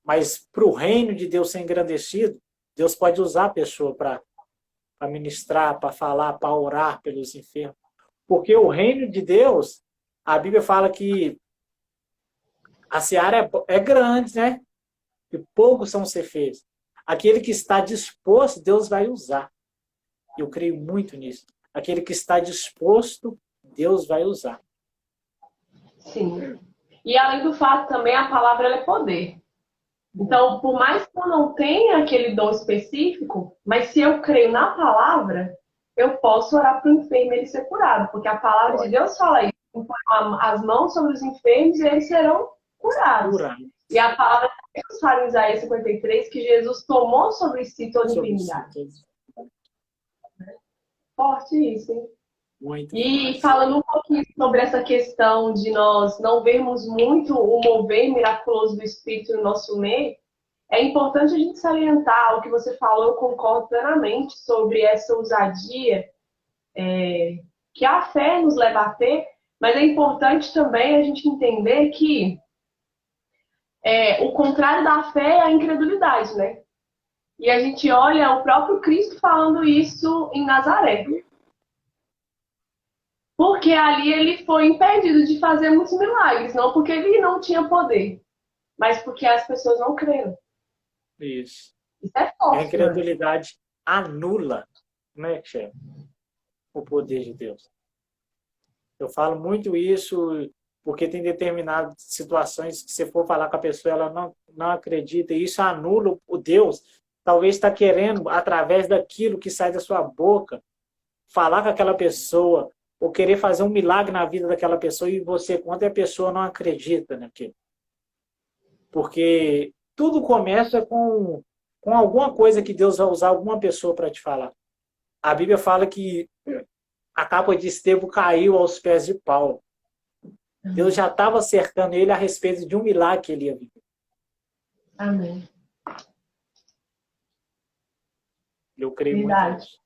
mas para o reino de Deus ser engrandecido, Deus pode usar a pessoa para ministrar, para falar, para orar pelos enfermos. Porque o reino de Deus, a Bíblia fala que a seara é grande, né? E poucos são ser feitos. Aquele que está disposto, Deus vai usar. Eu creio muito nisso. Aquele que está disposto, Deus vai usar. Sim. E além do fato também, a palavra ela é poder. Então, por mais que eu não tenha aquele dom específico, mas se eu creio na palavra, eu posso orar para o enfermo e ele ser curado. Porque a palavra de Deus fala isso. Põe as mãos sobre os enfermos e eles serão curados. E a palavra de Deus fala em Isaías 53 que Jesus tomou sobre si toda enfermidade. Forte isso, hein? Muito E falando um pouquinho sobre essa questão de nós não vermos muito o mover miraculoso do Espírito no nosso meio, é importante a gente salientar o que você falou, eu concordo plenamente sobre essa ousadia que a fé nos leva a ter, mas é importante também a gente entender que o contrário da fé é a incredulidade, né? E a gente olha o próprio Cristo falando isso em Nazaré. Porque ali ele foi impedido de fazer muitos milagres, não porque ele não tinha poder, mas porque as pessoas não creram. Isso. Isso é forte. A incredulidade anula, né, chefe? O poder de Deus. Eu falo muito isso porque tem determinadas situações que se for falar com a pessoa, ela não acredita, e isso anula o Deus. Talvez está querendo, através daquilo que sai da sua boca, falar com aquela pessoa, ou querer fazer um milagre na vida daquela pessoa e você conta e a pessoa não acredita naquilo. Porque tudo começa com alguma coisa que Deus vai usar alguma pessoa para te falar. A Bíblia fala que a capa de Estevão caiu aos pés de Paulo. Deus já estava acertando ele a respeito de um milagre que ele ia viver. Amém. Eu creio Verdade. muito nisso.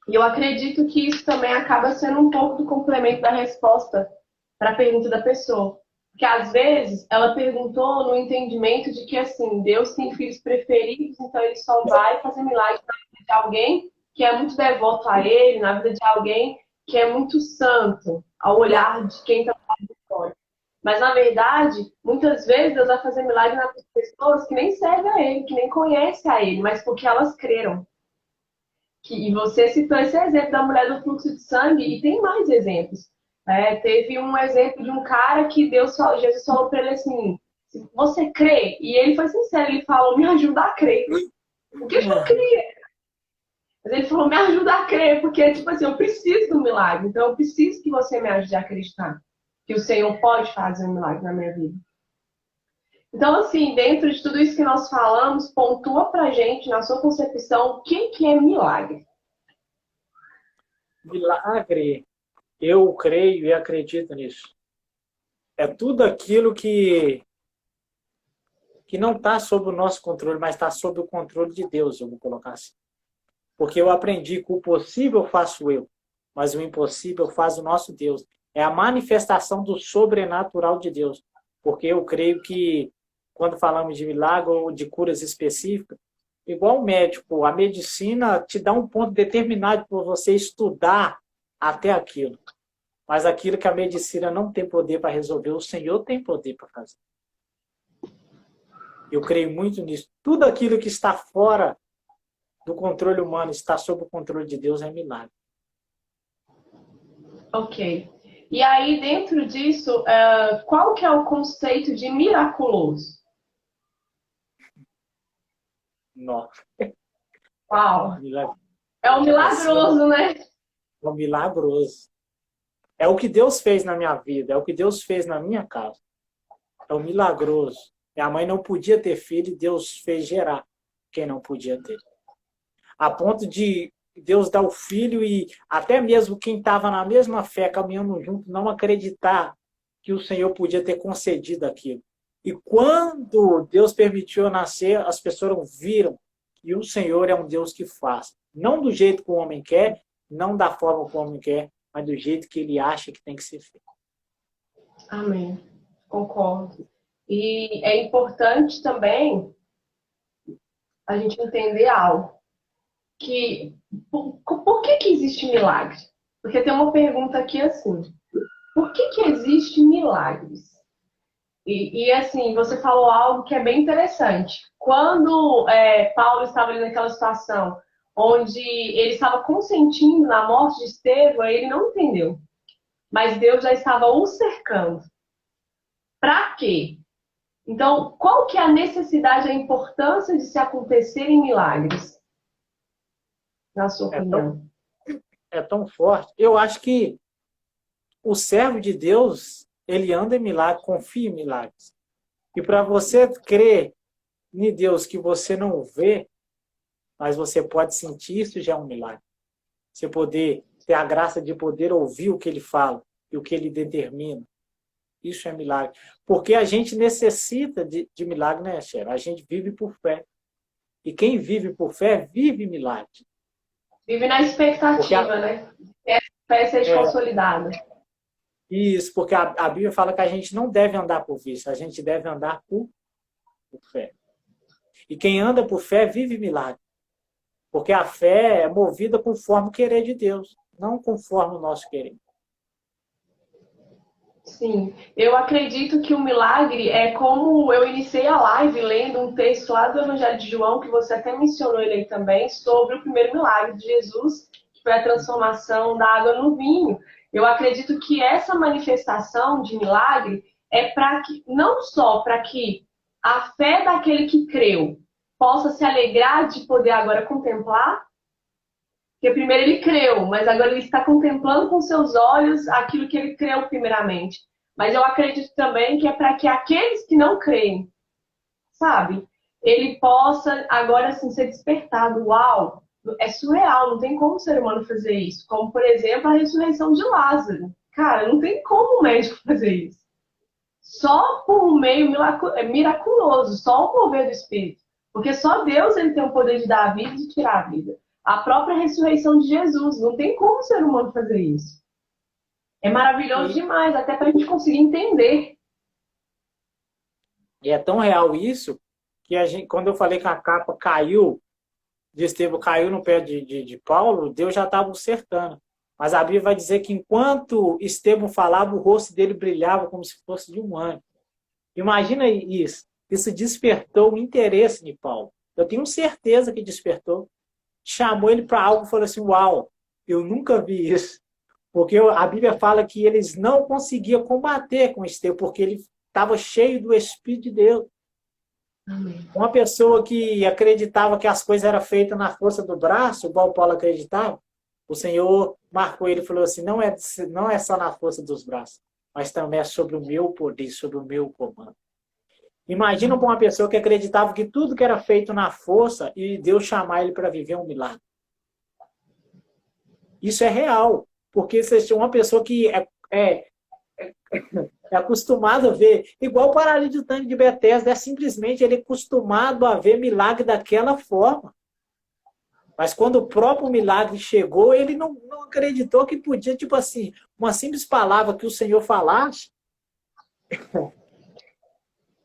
E eu acredito que isso também acaba sendo um pouco do complemento da resposta para a pergunta da pessoa. Porque às vezes ela perguntou no entendimento de que assim, Deus tem filhos preferidos, então ele só vai fazer milagre na vida de alguém que é muito devoto a ele, na vida de alguém que é muito santo, ao olhar de quem está fora de fora. Mas na verdade, muitas vezes Deus vai fazer milagre nas pessoas que nem servem a ele, que nem conhecem a ele, mas porque elas creram. E você citou esse exemplo da mulher do fluxo de sangue, e tem mais exemplos. Teve um exemplo de um cara que Jesus falou para ele assim, você crê? E ele foi sincero, ele falou, me ajuda a crer. Porque eu não cria. Mas ele falou, me ajuda a crer, porque, tipo assim, eu preciso do milagre. Então, eu preciso que você me ajude a acreditar que o Senhor pode fazer um milagre na minha vida. Então, assim, dentro de tudo isso que nós falamos, pontua pra gente, na sua concepção, o que é milagre? Milagre, eu creio e acredito nisso. É tudo aquilo que não está sob o nosso controle, mas está sob o controle de Deus, eu vou colocar assim. Porque eu aprendi que o possível faço eu, mas o impossível faz o nosso Deus. É a manifestação do sobrenatural de Deus. Porque eu creio que, quando falamos de milagre ou de curas específicas, igual o médico, a medicina te dá um ponto determinado para você estudar até aquilo. Mas aquilo que a medicina não tem poder para resolver, o Senhor tem poder para fazer. Eu creio muito nisso. Tudo aquilo que está fora do controle humano, está sob o controle de Deus, é milagre. Ok. E aí, dentro disso, qual que é o conceito de miraculoso? Nossa. Uau! É um milagroso, né? É um milagroso. É o que Deus fez na minha vida, é o que Deus fez na minha casa. É um milagroso. Minha mãe não podia ter filho e Deus fez gerar quem não podia ter. A ponto de Deus dar o filho e até mesmo quem estava na mesma fé, caminhando junto, não acreditar que o Senhor podia ter concedido aquilo. E quando Deus permitiu eu nascer, as pessoas viram que o Senhor é um Deus que faz. Não do jeito que o homem quer, não da forma que o homem quer, mas do jeito que ele acha que tem que ser feito. Amém. Concordo. E é importante também a gente entender algo. Por que existe milagre? Porque tem uma pergunta aqui assim. Por que existe milagres? E assim, você falou algo que é bem interessante. Quando Paulo estava ali naquela situação onde ele estava consentindo na morte de Estevão, ele não entendeu. Mas Deus já estava o cercando. Para quê? Então, qual que é a necessidade, a importância de se acontecerem milagres? Na sua opinião. É tão forte. Eu acho que o servo de Deus, ele anda em milagres, confia em milagres. E para você crer em Deus que você não vê, mas você pode sentir, isso já é um milagre. Você poder ter a graça de poder ouvir o que ele fala e o que ele determina. Isso é milagre. Porque a gente necessita de milagre, né, Xera? A gente vive por fé. E quem vive por fé, vive milagre. Vive na expectativa, né? Que a fé seja consolidada. Isso, porque a Bíblia fala que a gente não deve andar por vista, a gente deve andar por fé. E quem anda por fé vive milagre. Porque a fé é movida conforme o querer de Deus, não conforme o nosso querer. Sim, eu acredito que o milagre é como eu iniciei a live lendo um texto lá do Evangelho de João, que você até mencionou ele aí também, sobre o primeiro milagre de Jesus, que foi a transformação da água no vinho. Eu acredito que essa manifestação de milagre é para que, não só para que a fé daquele que creu possa se alegrar de poder agora contemplar, porque primeiro ele creu, mas agora ele está contemplando com seus olhos aquilo que ele creu primeiramente. Mas eu acredito também que é para que aqueles que não creem, sabe, ele possa agora assim ser despertado. Uau, é surreal, não tem como o ser humano fazer isso. Como, por exemplo, a ressurreição de Lázaro. Cara, não tem como o médico fazer isso. Só por um meio miraculoso, só o mover do Espírito. Porque só Deus ele tem o poder de dar a vida e de tirar a vida. A própria ressurreição de Jesus. Não tem como o ser humano fazer isso. É maravilhoso demais, até para a gente conseguir entender. E é tão real isso, que a gente, quando eu falei que a capa caiu, de Estevão caiu no pé de Paulo, Deus já estava o cercando. Mas a Bíblia vai dizer que enquanto Estevão falava, o rosto dele brilhava como se fosse de um anjo. Imagina isso. Isso despertou o interesse de Paulo. Eu tenho certeza que despertou. Chamou ele para algo e falou assim, uau, eu nunca vi isso. Porque a Bíblia fala que eles não conseguiam combater com Estevão, porque ele estava cheio do Espírito de Deus. Amém. Uma pessoa que acreditava que as coisas eram feitas na força do braço, igual Paulo acreditava, o Senhor marcou ele e falou assim, não é só na força dos braços, mas também é sobre o meu poder, sobre o meu comando. Imagina uma pessoa que acreditava que tudo que era feito na força e Deus chamar ele para viver um milagre. Isso é real, porque você é uma pessoa que é acostumado a ver, igual o paralítico do tanque de Betesda, simplesmente ele é acostumado a ver milagre daquela forma. Mas quando o próprio milagre chegou, ele não acreditou que podia, tipo assim, uma simples palavra que o Senhor falasse,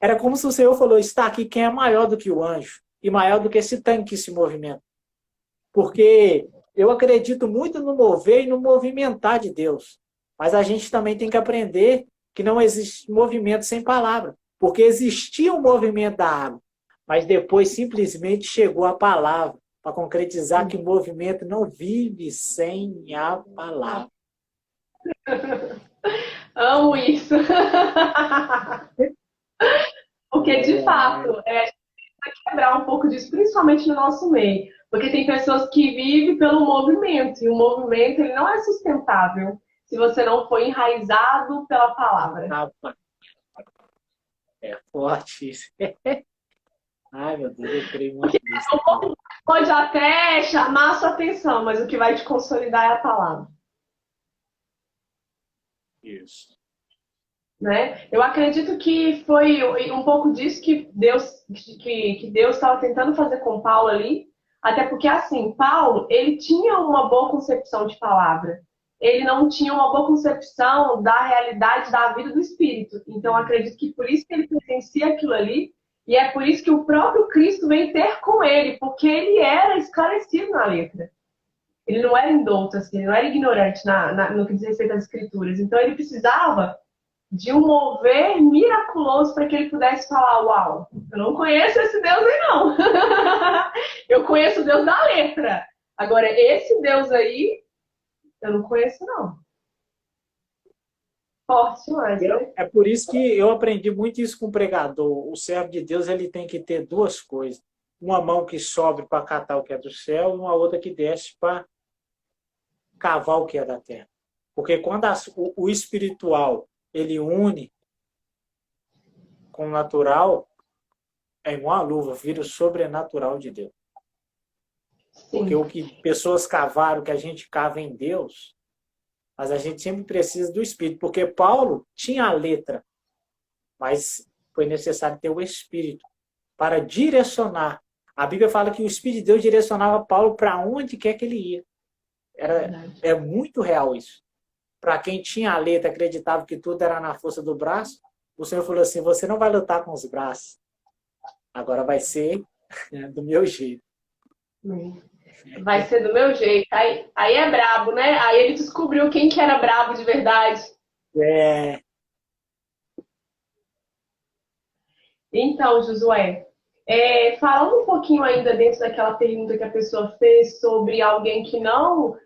era como se o Senhor falou, está aqui quem é maior do que o anjo, e maior do que esse tanque que se movimenta. Porque eu acredito muito no mover e no movimentar de Deus. Mas a gente também tem que aprender que não existe movimento sem palavra. Porque existia o movimento da água, mas depois simplesmente chegou a palavra para concretizar que o movimento não vive sem a palavra. Amo isso. Porque, de fato, a gente precisa quebrar um pouco disso, principalmente no nosso meio. Porque tem pessoas que vivem pelo movimento, e o movimento ele não é sustentável se você não for enraizado pela palavra. É forte isso. Ai, meu Deus, eu creio muito nisso. Pode até chamar a sua atenção, mas o que vai te consolidar é a palavra. Isso. Né? Eu acredito que foi um pouco disso que Deus estava tentando fazer com Paulo ali, até porque assim, Paulo, ele tinha uma boa concepção de palavra. Ele não tinha uma boa concepção da realidade da vida do Espírito. Então, acredito que por isso que ele pertencia àquilo ali, e é por isso que o próprio Cristo vem ter com ele, porque ele era esclarecido na letra. Ele não era indouto, assim, ele não era ignorante no que diz respeito às Escrituras. Então, ele precisava de um mover miraculoso para que ele pudesse falar, uau, eu não conheço esse Deus aí não. Eu conheço o Deus da letra. Agora, esse Deus aí, eu não conheço não. Forte demais, né? É por isso que eu aprendi muito isso com o pregador. O servo de Deus ele tem que ter duas coisas. Uma mão que sobe para catar o que é do céu e uma outra que desce para cavar o que é da terra. Porque quando o espiritual ele une com o natural, é igual a luva, vira o sobrenatural de Deus. Sim. Porque o que pessoas cavaram, que a gente cava em Deus, mas a gente sempre precisa do Espírito. Porque Paulo tinha a letra, mas foi necessário ter o Espírito para direcionar. A Bíblia fala que o Espírito de Deus direcionava Paulo para onde quer que ele ia. É muito real isso. Para quem tinha a letra, acreditava que tudo era na força do braço, o Senhor falou assim, você não vai lutar com os braços. Agora vai ser do meu jeito. Vai ser do meu jeito. Aí é brabo, né? Aí ele descobriu quem que era brabo de verdade. É. Então, Josué, falando um pouquinho ainda dentro daquela pergunta que a pessoa fez sobre alguém que não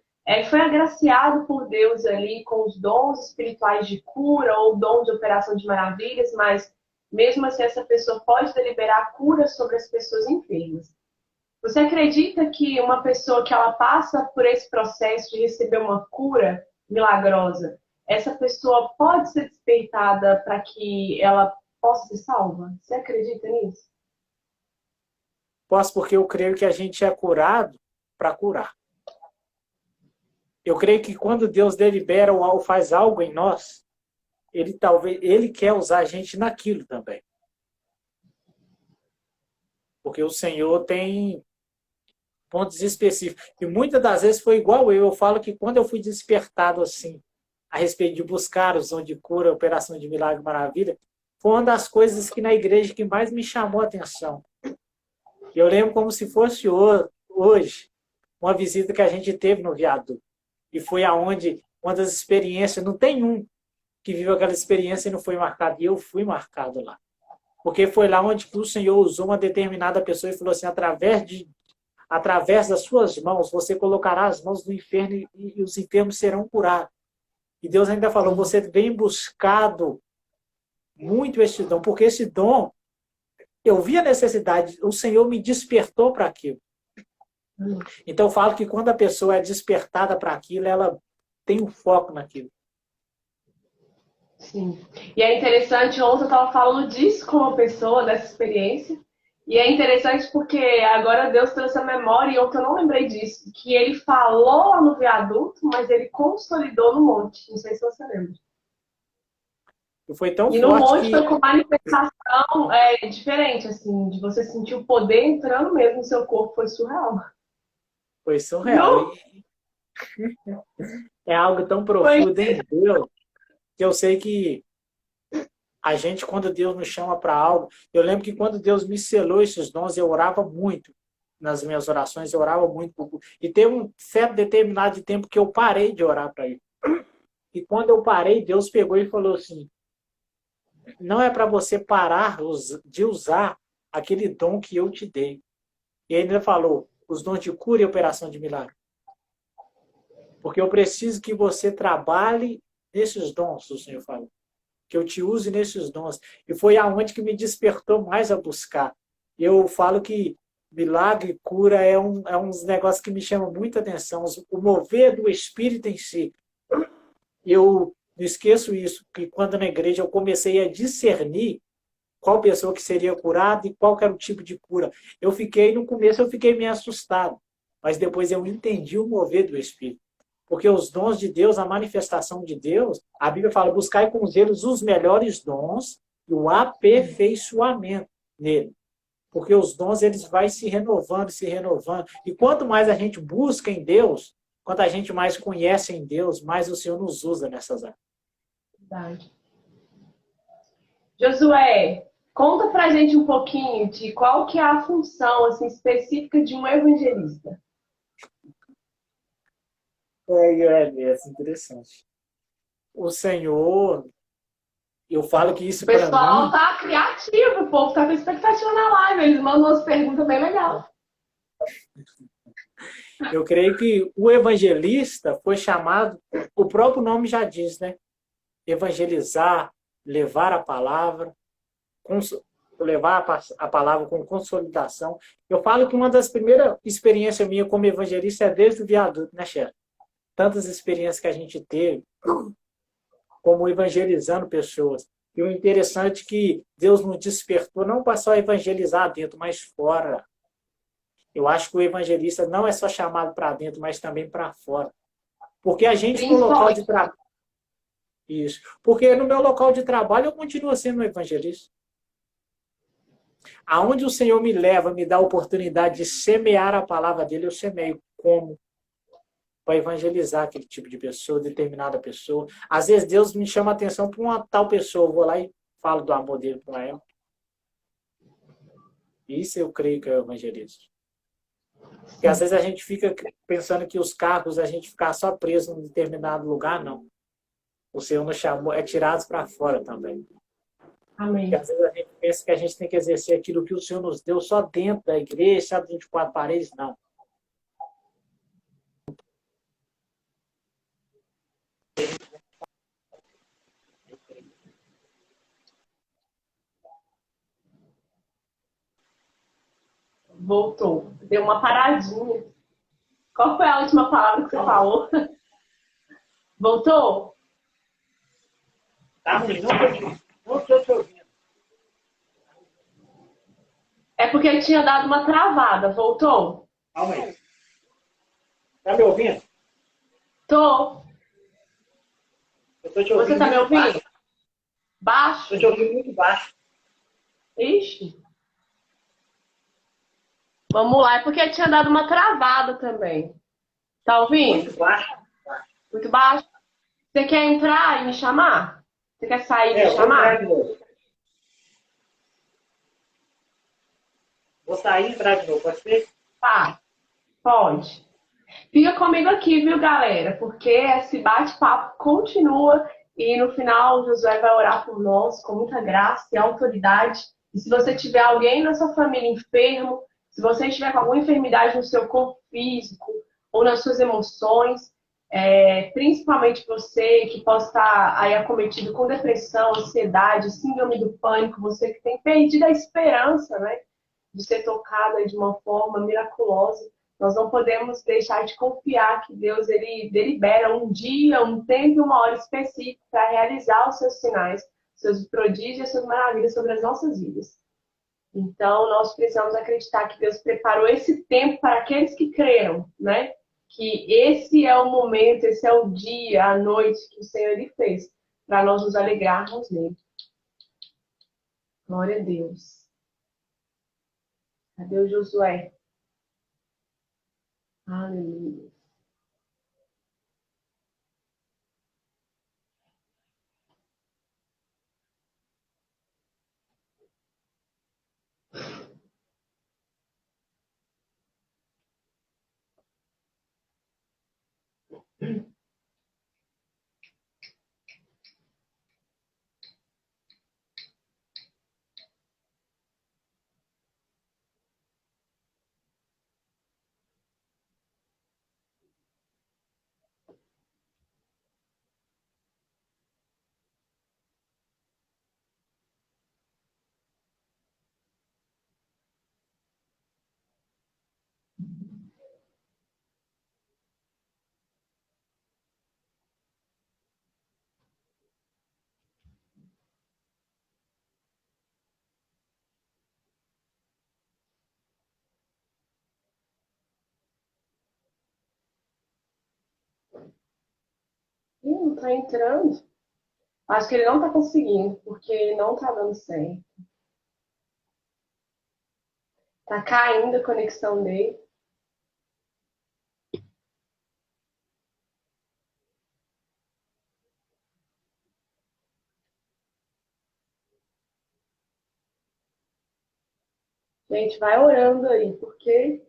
foi agraciado por Deus ali com os dons espirituais de cura ou dom de operação de maravilhas, mas mesmo assim essa pessoa pode deliberar cura sobre as pessoas enfermas. Você acredita que uma pessoa que ela passa por esse processo de receber uma cura milagrosa, essa pessoa pode ser despertada para que ela possa ser salva? Você acredita nisso? Posso, porque eu creio que a gente é curado para curar. Eu creio que quando Deus delibera ou faz algo em nós, ele quer usar a gente naquilo também. Porque o Senhor tem pontos específicos. E muitas das vezes foi igual eu. Eu falo que quando eu fui despertado assim, a respeito de buscar os dons de cura, operação de milagre e maravilha, foi uma das coisas que na igreja que mais me chamou a atenção. Eu lembro como se fosse hoje, uma visita que a gente teve no viaduto. E foi aonde uma das experiências, não tem um que viveu aquela experiência e não foi marcado. E eu fui marcado lá. Porque foi lá onde o Senhor usou uma determinada pessoa e falou assim, através das suas mãos, você colocará as mãos no inferno e os enfermos serão curados. E Deus ainda falou, você vem buscado muito esse dom, porque esse dom, eu vi a necessidade, o Senhor me despertou para aquilo. Então eu falo que quando a pessoa é despertada para aquilo, ela tem um foco naquilo. Sim. E é interessante, ontem eu estava falando disso com uma pessoa, dessa experiência, e é interessante porque agora Deus trouxe a memória, e ontem eu não lembrei disso, que ele falou lá no viaduto, mas ele consolidou no monte. Não sei se você lembra. E foi tão E no forte monte que... foi com manifestação diferente, assim, de você sentir o poder entrando mesmo no seu corpo, foi surreal. Foi surreal. Não? É algo tão profundo em Deus, que eu sei que a gente, quando Deus nos chama para algo, eu lembro que quando Deus me selou esses dons, eu orava muito nas minhas orações, eu orava muito. E teve um certo determinado de tempo que eu parei de orar para ele. E quando eu parei, Deus pegou e falou assim, não é para você parar de usar aquele dom que eu te dei. E ainda falou, os dons de cura e operação de milagre. Porque eu preciso que você trabalhe nesses dons, o Senhor falou. Que eu te use nesses dons. E foi aonde que me despertou mais a buscar. Eu falo que milagre e cura é uns negócios que me chamam muita atenção. O mover do Espírito em si. Eu não esqueço isso, que quando na igreja eu comecei a discernir qual pessoa que seria curada e qual era o tipo de cura. No começo eu fiquei meio assustado, mas depois eu entendi o mover do Espírito. Porque os dons de Deus, a manifestação de Deus, a Bíblia fala, buscai com zelos os melhores dons e o aperfeiçoamento nele. Porque os dons, eles vão se renovando, se renovando. E quanto mais a gente busca em Deus, quanto a gente mais conhece em Deus, mais o Senhor nos usa nessas áreas. Verdade. Josué, conta pra gente um pouquinho de qual que é a função assim, específica de um evangelista. É interessante. O Senhor, eu falo que isso O para pessoal mim... tá criativo, o povo tá com expectativa na live, eles mandam umas perguntas bem legais. Eu creio que o evangelista foi chamado, o próprio nome já diz, né? Evangelizar, levar a palavra, levar a palavra com consolidação. Eu falo que uma das primeiras experiências minha como evangelista é desde o viaduto, né, chefe? Tantas experiências que a gente teve, como evangelizando pessoas. E o interessante é que Deus nos despertou não para só evangelizar dentro, mas fora. Eu acho que o evangelista não é só chamado para dentro, mas também para fora. Porque a gente no local de trabalho... Isso. Porque no meu local de trabalho eu continuo sendo um evangelista. Aonde o Senhor me leva, me dá a oportunidade de semear a palavra dele, eu semeio. Como? Para evangelizar aquele tipo de pessoa, determinada pessoa. Às vezes Deus me chama a atenção para uma tal pessoa, eu vou lá e falo do amor dele para ela. Isso eu creio que é o evangelismo. Porque às vezes a gente fica pensando que os cargos, a gente ficar só preso em determinado lugar, não. O Senhor nos chamou, é tirados para fora também. Amém. Porque às vezes a gente pensa que a gente tem que exercer aquilo que o Senhor nos deu só dentro da igreja, só dentro de 4 paredes, não. Voltou. Deu uma paradinha. Qual foi a última palavra que você falou? Voltou? Tá ruim, não estou te ouvindo. É porque ele tinha dado uma travada. Voltou? Calma aí. Tá me ouvindo? Tô. Eu tô te ouvindo. Você tá me ouvindo? Baixo. Baixo? Tô te ouvindo muito baixo. Ixi. Vamos lá, é porque ele tinha dado uma travada também. Tá ouvindo? Muito baixo. Muito baixo. Você quer entrar e me chamar? Você quer sair e me chamar? Vou sair e entrar de novo, pode ser? Tá, pode. Fica comigo aqui, viu, galera? Porque esse bate-papo continua e no final o Josué vai orar por nós com muita graça e autoridade. E se você tiver alguém na sua família enfermo, se você estiver com alguma enfermidade no seu corpo físico ou nas suas emoções, principalmente você que possa estar aí acometido com depressão, ansiedade, síndrome do pânico, você que tem perdido a esperança, né, de ser tocada de uma forma miraculosa. Nós não podemos deixar de confiar que Deus ele delibera um dia, um tempo e uma hora específica para realizar os seus sinais, seus prodígios, suas maravilhas sobre as nossas vidas. Então, nós precisamos acreditar que Deus preparou esse tempo para aqueles que creram, né? Que esse é o momento, esse é o dia, a noite que o Senhor ele fez para nós nos alegrarmos nele. Glória a Deus. Cadê o Josué? Aleluia. Ih, não está entrando. Acho que ele não está conseguindo, porque não está dando certo. Está caindo a conexão dele. Gente, vai orando aí, porque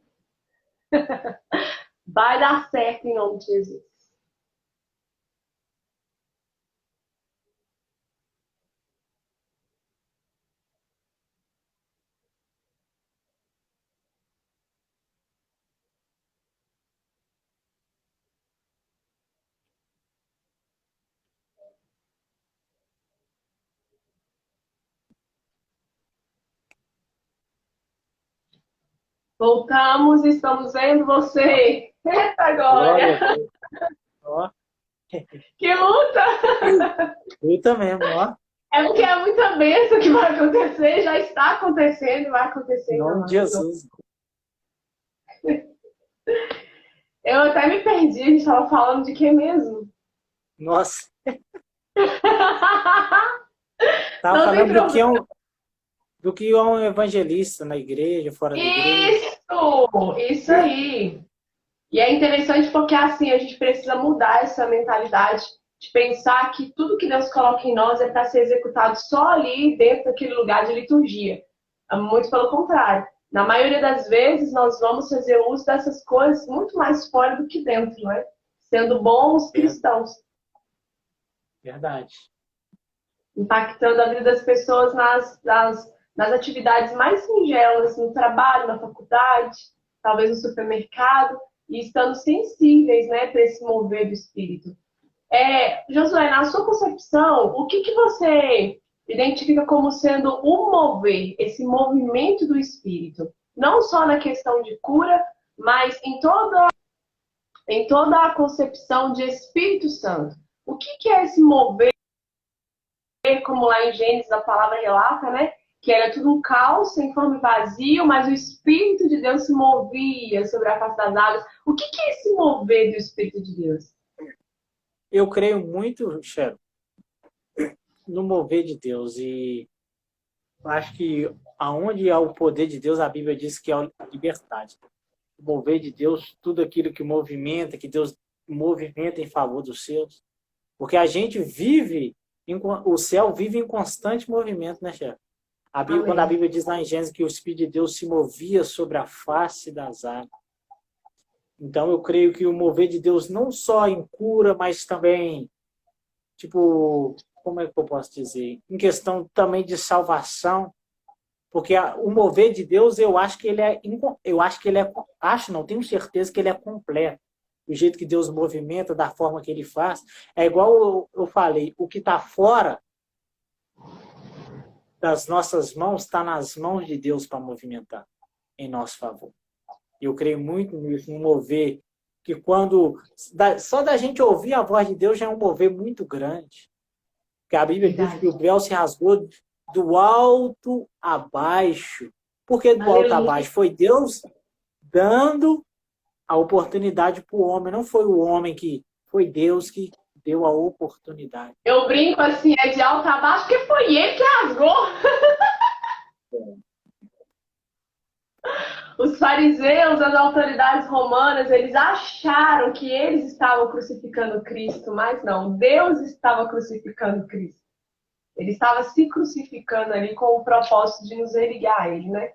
vai dar certo em nome de Jesus. Voltamos, estamos vendo você. Eita, Glória glória! a Deus. Ó, Que luta! luta mesmo, ó. É porque é muita bênção que vai acontecer, já está acontecendo, vai acontecer Em ainda nome de mais. Jesus. Eu até me perdi, a gente estava falando de quem mesmo? Nossa, tava Não tem falando problema. do que é um evangelista na igreja, fora da igreja. Isso aí. E é interessante porque assim a gente precisa mudar essa mentalidade de pensar que tudo que Deus coloca em nós é para ser executado só ali dentro daquele lugar de liturgia. Muito pelo contrário. Na maioria das vezes nós vamos fazer uso dessas coisas muito mais fora do que dentro, não é? Sendo bons cristãos, Verdade. impactando a vida das pessoas nas atividades mais singelas, no trabalho, na faculdade, talvez no supermercado, e estando sensíveis, né, para esse mover do Espírito. Josué, na sua concepção, o que você identifica como sendo o mover, esse movimento do Espírito? Não só na questão de cura, mas em toda a concepção de Espírito Santo. O que é esse mover, como lá em Gênesis a palavra relata, né? Que era tudo um caos, sem forma e vazio, mas o Espírito de Deus se movia sobre a face das águas. O que é esse mover do Espírito de Deus? Eu creio muito, Sharon, no mover de Deus. E acho que aonde há o poder de Deus, a Bíblia diz que é a liberdade. O mover de Deus, tudo aquilo que movimenta, que Deus movimenta em favor dos seus. Porque a gente vive, o céu vive em constante movimento, né, Sharon? Quando a Bíblia diz lá em Gênesis que o Espírito de Deus se movia sobre a face das águas. Então, eu creio que o mover de Deus não só em cura, mas também, tipo, como é que eu posso dizer? Em questão também de salvação. Porque o mover de Deus, eu acho que ele é, tenho certeza que ele é completo. o jeito que Deus movimenta, da forma que Ele faz. É igual eu falei, o que está fora das nossas mãos está nas mãos de Deus para movimentar em nosso favor. E eu creio muito nisso, no mover, que só da gente ouvir a voz de Deus já é um mover muito grande. Porque a Bíblia diz que o véu se rasgou do alto a baixo. Por que do alto a baixo? Foi Deus dando a oportunidade para o homem. Não foi o homem foi Deus que deu a oportunidade. Eu brinco assim, é de alto a baixo, porque foi ele que rasgou. Os fariseus, as autoridades romanas, eles acharam que eles estavam crucificando Cristo, mas não, Deus estava crucificando Cristo. Ele estava se crucificando ali com o propósito de nos religar a ele, né?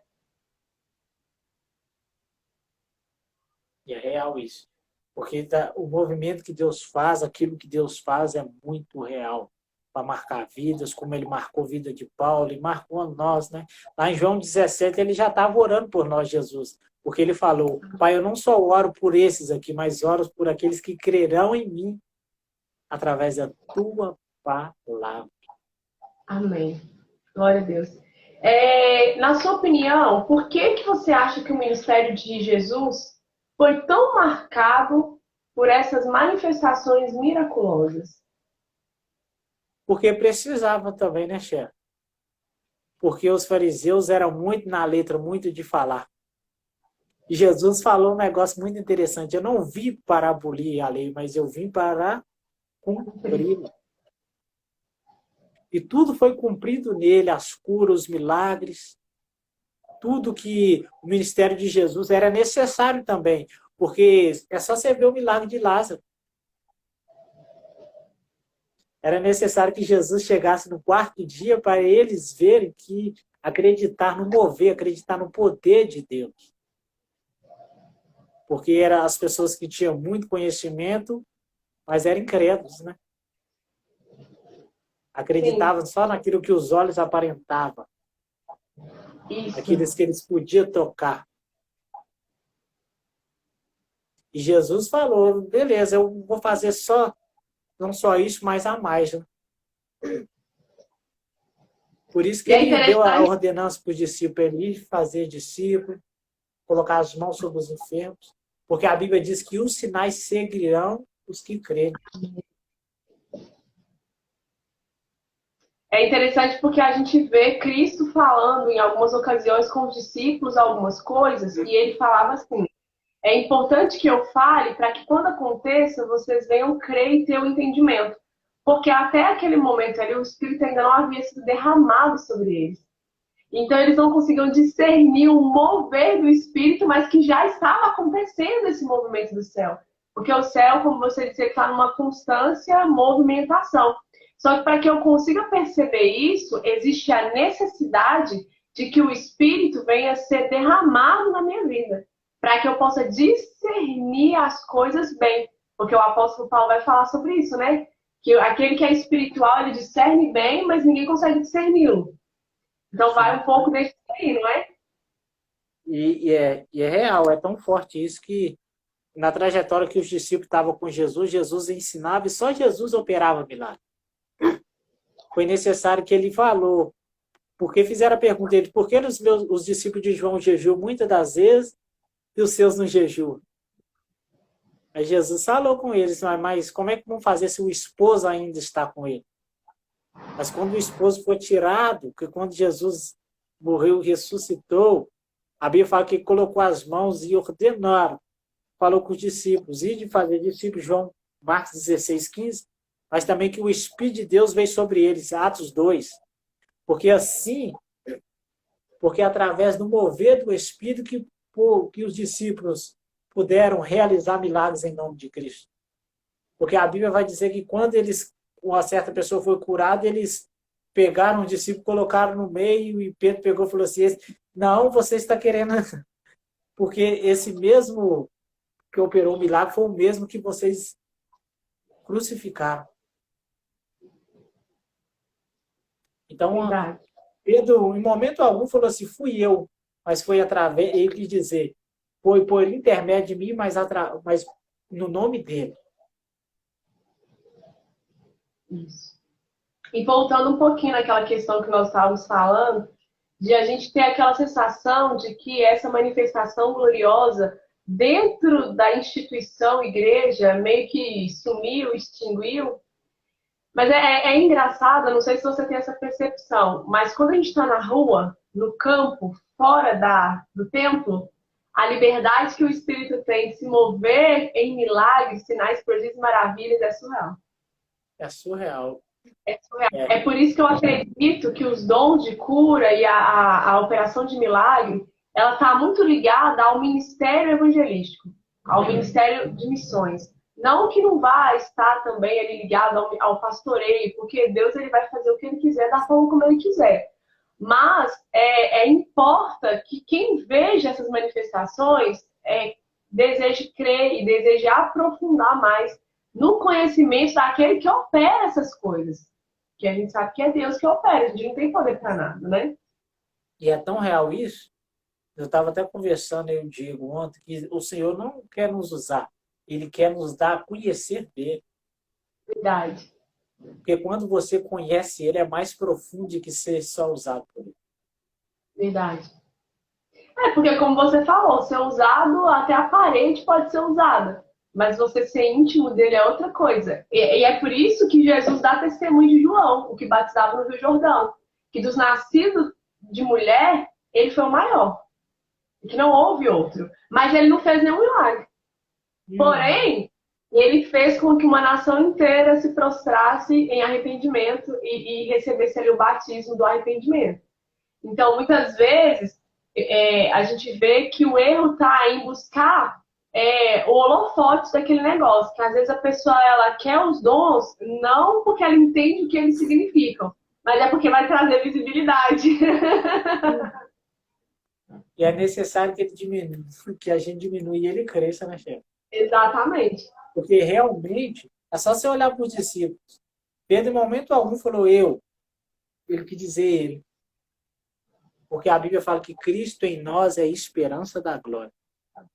E é real isso. Porque o movimento que Deus faz, aquilo que Deus faz é muito real. Para marcar vidas, como ele marcou a vida de Paulo, e marcou nós, né? Lá em João 17, ele já estava orando por nós, Jesus. Porque ele falou, Pai, eu não só oro por esses aqui, mas oro por aqueles que crerão em mim através da tua palavra. Amém. Glória a Deus. Na sua opinião, por que você acha que o ministério de Jesus foi tão marcado por essas manifestações miraculosas? Porque precisava também, né, Cher? Porque os fariseus eram muito na letra, muito de falar. E Jesus falou um negócio muito interessante. Eu não vim para abolir a lei, mas eu vim para cumpri-la. E tudo foi cumprido nele, as curas, os milagres. Tudo que o ministério de Jesus era necessário também. Porque é só você ver o milagre de Lázaro. Era necessário que Jesus chegasse no quarto dia para eles verem que acreditar no mover, acreditar no poder de Deus. Porque eram as pessoas que tinham muito conhecimento, mas eram incrédulos, né? Acreditavam só naquilo que os olhos aparentavam. Isso. Aqueles que eles podiam tocar. E Jesus falou, beleza, eu vou fazer não só isso, mas a mais. Né? Por isso que ele deu a ordenança para os discípulos, ele fazer discípulo, colocar as mãos sobre os enfermos, porque a Bíblia diz que os sinais seguirão os que crerem. É interessante porque a gente vê Cristo falando em algumas ocasiões com os discípulos algumas coisas, e ele falava assim, é importante que eu fale para que quando aconteça, vocês venham crer e ter o entendimento. Porque até aquele momento ali, o Espírito ainda não havia sido derramado sobre eles. Então, eles não conseguiam discernir o mover do Espírito, mas que já estava acontecendo esse movimento do céu. Porque o céu, como você disse, está numa constância movimentação. Só que para que eu consiga perceber isso, existe a necessidade de que o Espírito venha a ser derramado na minha vida. Para que eu possa discernir as coisas bem. Porque o apóstolo Paulo vai falar sobre isso, né? Que aquele que é espiritual, ele discerne bem, mas ninguém consegue discerni-lo. Então vai um pouco desse aí, não é? E é real, é tão forte isso que na trajetória que os discípulos estavam com Jesus, Jesus ensinava e só Jesus operava milagre. Foi necessário que ele falou, porque fizeram a pergunta dele, por que os discípulos de João jejuam muitas das vezes e os seus não jejuam? Aí Jesus falou com eles, mas como é que vão fazer se o esposo ainda está com ele? Mas quando o esposo foi tirado, que quando Jesus morreu e ressuscitou, a Bíblia fala que colocou as mãos e ordenaram, falou com os discípulos, e de fazer discípulos, João, Marcos 16, 15, mas também que o Espírito de Deus veio sobre eles, Atos 2, porque através do mover do Espírito que os discípulos puderam realizar milagres em nome de Cristo. Porque a Bíblia vai dizer que quando uma certa pessoa foi curada, eles pegaram o discípulo, colocaram no meio, e Pedro pegou e falou assim, não, você está querendo... Porque esse mesmo que operou o milagre foi o mesmo que vocês crucificaram. Então, Pedro, em momento algum, falou assim, fui eu, mas foi através, ele quis dizer, foi por intermédio de mim, mas no nome dele. Isso. E voltando um pouquinho naquela questão que nós estávamos falando, de a gente ter aquela sensação de que essa manifestação gloriosa dentro da instituição igreja meio que sumiu, extinguiu. Mas é engraçado, não sei se você tem essa percepção, mas quando a gente está na rua, no campo, fora do templo, a liberdade que o Espírito tem de se mover em milagres, sinais, prodígios e maravilhas é surreal. É surreal. É surreal. É por isso que eu acredito que os dons de cura e a operação de milagre, ela está muito ligada ao ministério evangelístico, ao ministério de missões. Não que não vá estar também ali ligado ao pastoreio, porque Deus ele vai fazer o que ele quiser, da forma como ele quiser. Mas importa que quem veja essas manifestações deseje crer e deseje aprofundar mais no conhecimento daquele que opera essas coisas. Que a gente sabe que é Deus que opera, a gente não tem poder para nada, né? E é tão real isso, eu estava até conversando, eu digo ontem, que o Senhor não quer nos usar, Ele quer nos dar a conhecer dele. Verdade. Porque quando você conhece ele, é mais profundo do que ser só usado por ele. Verdade. Porque como você falou, ser usado, até a parede pode ser usada. Mas você ser íntimo dele é outra coisa. E é por isso que Jesus dá testemunho de João, o que batizava no Rio Jordão. Que dos nascidos de mulher, ele foi o maior. E que não houve outro. Mas ele não fez nenhum milagre. Porém, ele fez com que uma nação inteira se prostrasse em arrependimento e recebesse ali o batismo do arrependimento. Então, muitas vezes, a gente vê que o erro está em buscar o holofote daquele negócio. Que às vezes a pessoa ela quer os dons, não porque ela entende o que eles significam, mas é porque vai trazer visibilidade. E é necessário que ele diminua, que a gente diminua e ele cresça, né, chefe? Exatamente. Porque realmente, é só você olhar para os discípulos. Pedro, em momento algum, falou eu. Ele quis dizer ele. Porque a Bíblia fala que Cristo em nós é a esperança da glória.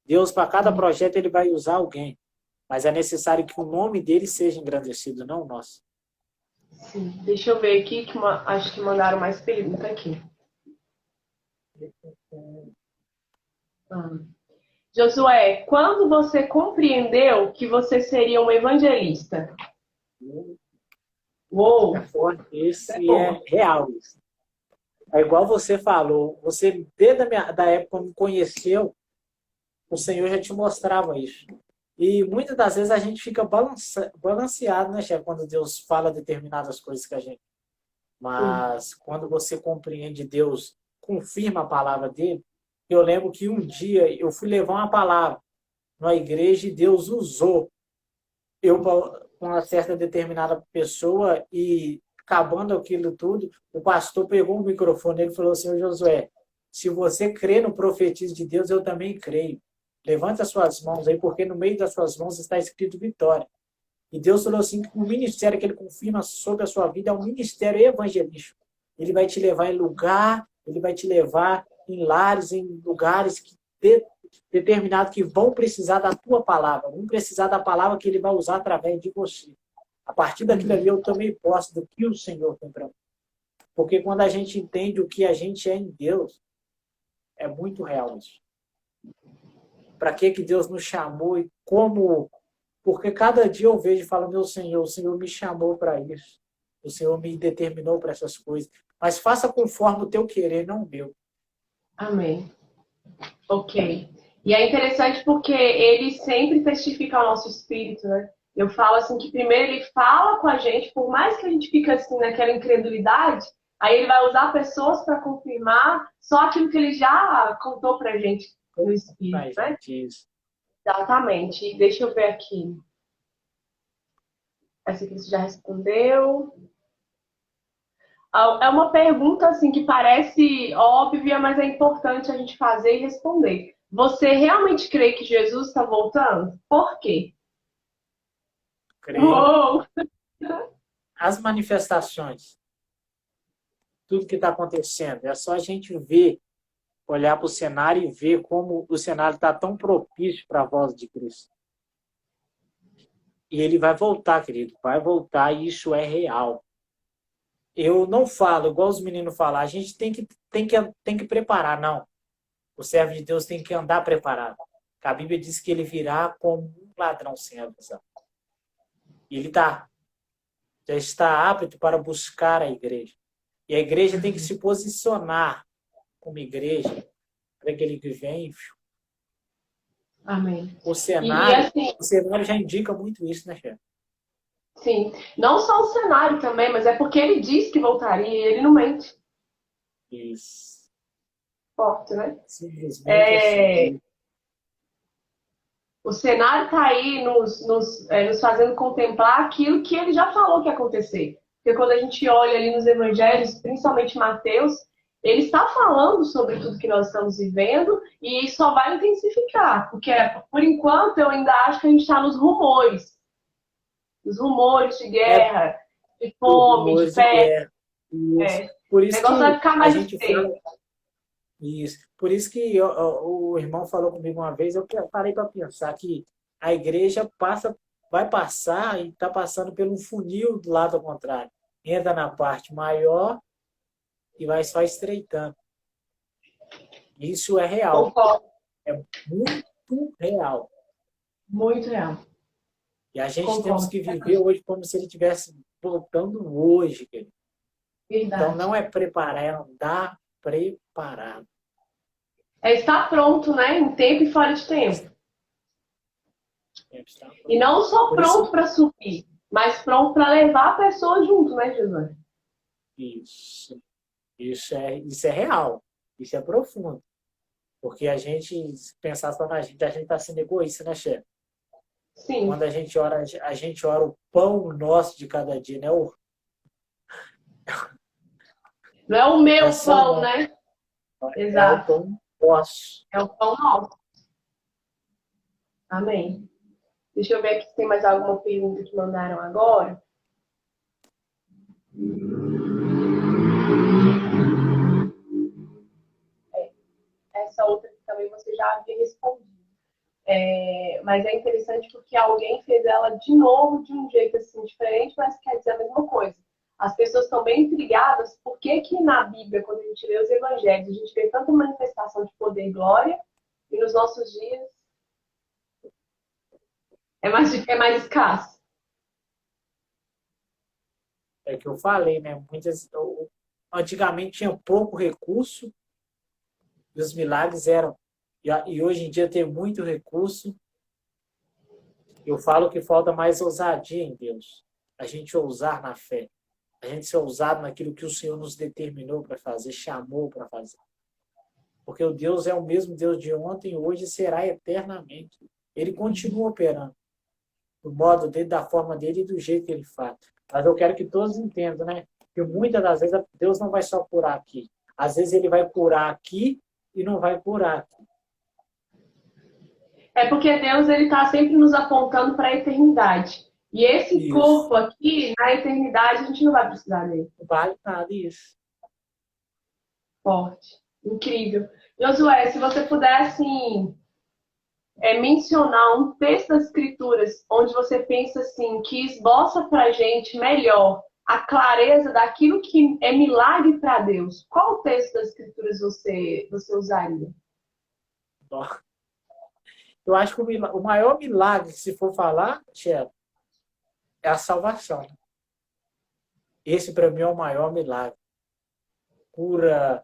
Deus, para cada projeto, ele vai usar alguém. Mas é necessário que o nome dele seja engrandecido, não o nosso. Sim. Deixa eu ver aqui, que acho que mandaram mais perguntas aqui. Josué, quando você compreendeu que você seria um evangelista? Uou! É forte. Esse é real. Isso. É igual você falou. Você, desde da época que me conheceu, o Senhor já te mostrava isso. E muitas das vezes a gente fica balanceado, né, chefe? Quando Deus fala determinadas coisas que a gente... Mas quando você compreende Deus, confirma a palavra dele. Eu lembro que um dia eu fui levar uma palavra na igreja e Deus usou eu com uma certa determinada pessoa e acabando aquilo tudo, o pastor pegou o microfone e falou assim: Josué, se você crê no profetismo de Deus, eu também creio. Levante as suas mãos aí, porque no meio das suas mãos está escrito vitória. E Deus falou assim que o ministério que ele confirma sobre a sua vida é um ministério evangelístico. Ele vai te levar em lugar, ele vai te levar em lares, em lugares determinados que vão precisar da tua palavra, vão precisar da palavra que ele vai usar através de você. A partir daquilo ali eu tomei posse do que o Senhor tem para mim. Porque quando a gente entende o que a gente é em Deus, é muito real isso. Para que Deus nos chamou e como... Porque cada dia eu vejo e falo, meu Senhor, o Senhor me chamou para isso. O Senhor me determinou para essas coisas. Mas faça conforme o teu querer, não o meu. Amém. Ok. E é interessante porque ele sempre testifica o nosso espírito, né? Eu falo assim que primeiro ele fala com a gente, por mais que a gente fique assim naquela incredulidade, aí ele vai usar pessoas para confirmar só aquilo que ele já contou pra gente no espírito, né? Isso. Exatamente. E deixa eu ver aqui. Essa aqui você já respondeu. É uma pergunta assim que parece óbvia, mas é importante a gente fazer e responder. Você realmente crê que Jesus está voltando? Por quê? Creio. Uou! As manifestações, tudo que está acontecendo, é só a gente ver, olhar para o cenário e ver como o cenário está tão propício para a voz de Cristo. E ele vai voltar, querido. Vai voltar e isso é real. Eu não falo, igual os meninos falam, a gente tem que preparar, não. O servo de Deus tem que andar preparado. A Bíblia diz que ele virá como um ladrão sem avisar. E ele já está apto para buscar a igreja. E a igreja tem que se posicionar como igreja para aquele que vem. Amém. O E cenário, assim, o cenário já indica muito isso, né, chefe? sim, não só o cenário também, mas é porque ele disse que voltaria e ele não mente. Isso. Forte, né? Simplesmente assim. O cenário está aí nos fazendo contemplar aquilo que ele já falou que ia acontecer. Porque quando a gente olha ali nos evangelhos, principalmente Mateus, ele está falando sobre tudo que nós estamos vivendo e só vai intensificar. Porque, por enquanto, eu ainda acho que a gente está nos rumores. Os rumores de guerra, de fome, de Rumores de peste. guerra. Isso. É. Por O isso negócio vai que ficar a mais gente estreito. fala. Isso. Por isso que o irmão falou comigo uma vez, eu parei para pensar que a igreja vai passar e está passando pelo funil do lado contrário. Entra na parte maior e vai só estreitando. Isso é real. Concordo. É muito real. Muito real. E a gente Concordo. temos que viver hoje como se ele estivesse voltando hoje, querido. Verdade. Então não é preparar, é andar preparado. É estar pronto, né? Em tempo e fora de tempo. E não só pronto para subir, mas pronto para levar a pessoa junto, né, Jesus? Isso. Isso é real. Isso é profundo. Porque a gente, se pensar só na gente, a gente está sendo egoísta, né, chefe? Sim. Quando a gente ora o pão nosso de cada dia, né? Não é o meu Essa pão, não. né? É Exato. o pão nosso. É o pão nosso. Amém. Deixa eu ver aqui se tem mais alguma pergunta que mandaram agora. Essa outra que também você já havia respondido. Mas é interessante porque alguém fez ela de novo de um jeito assim diferente, mas quer dizer a mesma coisa. As pessoas estão bem intrigadas por que na Bíblia, quando a gente lê os evangelhos, a gente vê tanta manifestação de poder e glória, e nos nossos dias é mais escasso. É que eu falei, né? Antigamente tinha pouco recurso e os milagres eram. E hoje em dia tem muito recurso. Eu falo que falta mais ousadia em Deus. A gente ousar na fé. A gente ser ousado naquilo que o Senhor nos determinou para fazer, chamou para fazer. Porque o Deus é o mesmo Deus de ontem, hoje e será eternamente. Ele continua operando. Do modo dele, da forma dele e do jeito que ele faz. Mas eu quero que todos entendam, né? Que muitas das vezes Deus não vai só curar aqui. Às vezes ele vai curar aqui e não vai curar aqui. É porque Deus ele está sempre nos apontando para a eternidade. E esse corpo aqui, na eternidade, a gente não vai precisar dele. Não vale nada isso. Forte. Incrível. Josué, se você puder, assim, mencionar um texto das Escrituras onde você pensa, assim, que esboça para a gente melhor a clareza daquilo que é milagre para Deus, qual texto das Escrituras você usaria? Eu acho que o maior milagre, se for falar, Tchela, é a salvação. Esse, para mim, é o maior milagre. Cura.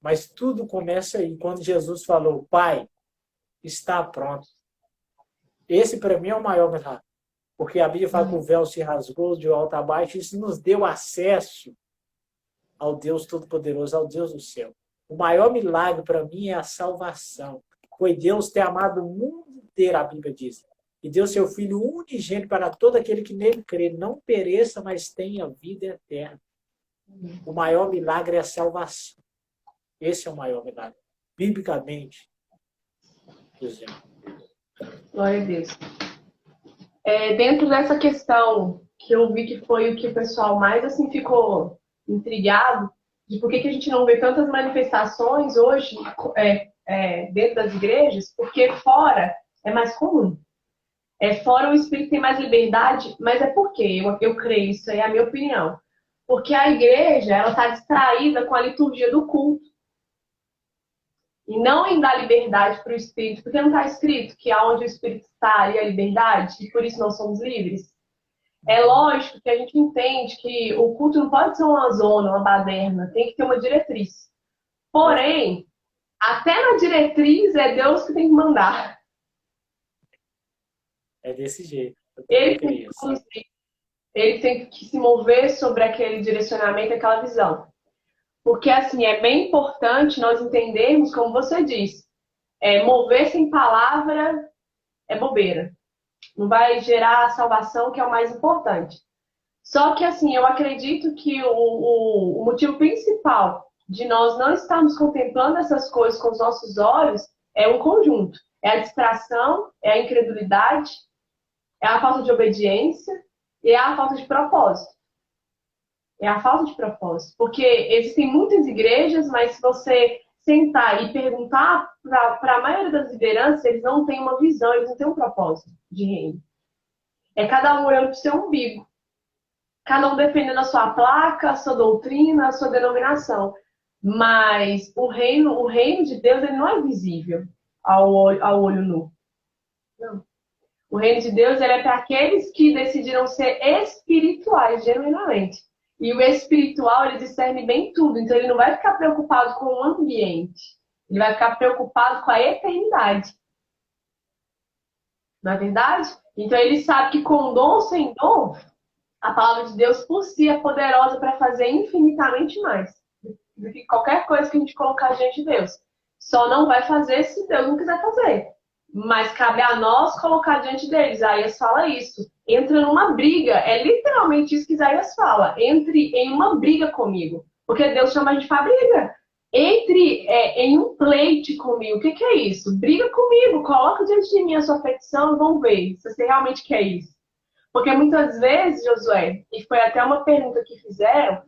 Mas tudo começa aí, quando Jesus falou, Pai, está pronto. Esse, para mim, é o maior milagre. Porque a Bíblia fala que o véu se rasgou de alto a baixo, isso nos deu acesso ao Deus Todo-Poderoso, ao Deus do céu. O maior milagre, para mim, é a salvação. Foi Deus ter amado o mundo inteiro, a Bíblia diz. E deu seu Filho unigênito para todo aquele que nele crê, não pereça, mas tenha vida eterna. O maior milagre é a salvação. Esse é o maior milagre. Biblicamente, dizendo. Glória a Deus. Dentro dessa questão que eu vi que foi o que o pessoal mais assim ficou intrigado, de por que a gente não vê tantas manifestações hoje dentro das igrejas, porque fora é mais comum. Fora o espírito tem mais liberdade, mas é porque eu creio, isso aí é a minha opinião. Porque a igreja, ela está distraída com a liturgia do culto. E não em dar liberdade para o espírito, porque não está escrito que aonde o espírito está, ali a liberdade, e por isso nós somos livres. É lógico que a gente entende que o culto não pode ser uma zona, uma baderna, tem que ter uma diretriz. Porém, até na diretriz é Deus que tem que mandar. É desse jeito. Ele tem que conduzir, ele tem que se mover sobre aquele direcionamento, aquela visão. Porque, assim, é bem importante nós entendermos, como você disse, mover sem palavra é bobeira. Não vai gerar a salvação, que é o mais importante. Só que, assim, eu acredito que o motivo principal de nós não estarmos contemplando essas coisas com os nossos olhos é um conjunto. É a distração, é a incredulidade, é a falta de obediência e é a falta de propósito. É a falta de propósito. Porque existem muitas igrejas, mas se você sentar e perguntar para a maioria das lideranças, eles não têm uma visão, eles não têm um propósito de reino. É cada um olhando para o seu umbigo. Cada um defendendo a sua placa, a sua doutrina, a sua denominação. Mas o reino de Deus, ele não é visível ao olho nu. Não. O reino de Deus, ele é para aqueles que decidiram ser espirituais, genuinamente. E o espiritual, ele discerne bem tudo. Então, ele não vai ficar preocupado com o ambiente. Ele vai ficar preocupado com a eternidade. Não é verdade? Então, ele sabe que com dom ou sem dom, a palavra de Deus por si é poderosa para fazer infinitamente mais do que qualquer coisa que a gente colocar diante de Deus. Só não vai fazer se Deus não quiser fazer. Mas cabe a nós colocar diante deles. Isaías fala isso. Entra numa briga. É literalmente isso que Isaías fala. Entre em uma briga comigo. Porque Deus chama a gente para briga. Entre em um pleite comigo. O que é isso? Briga comigo. Coloca diante de mim a sua petição e vamos ver se você realmente quer isso. Porque muitas vezes, Josué, e foi até uma pergunta que fizeram,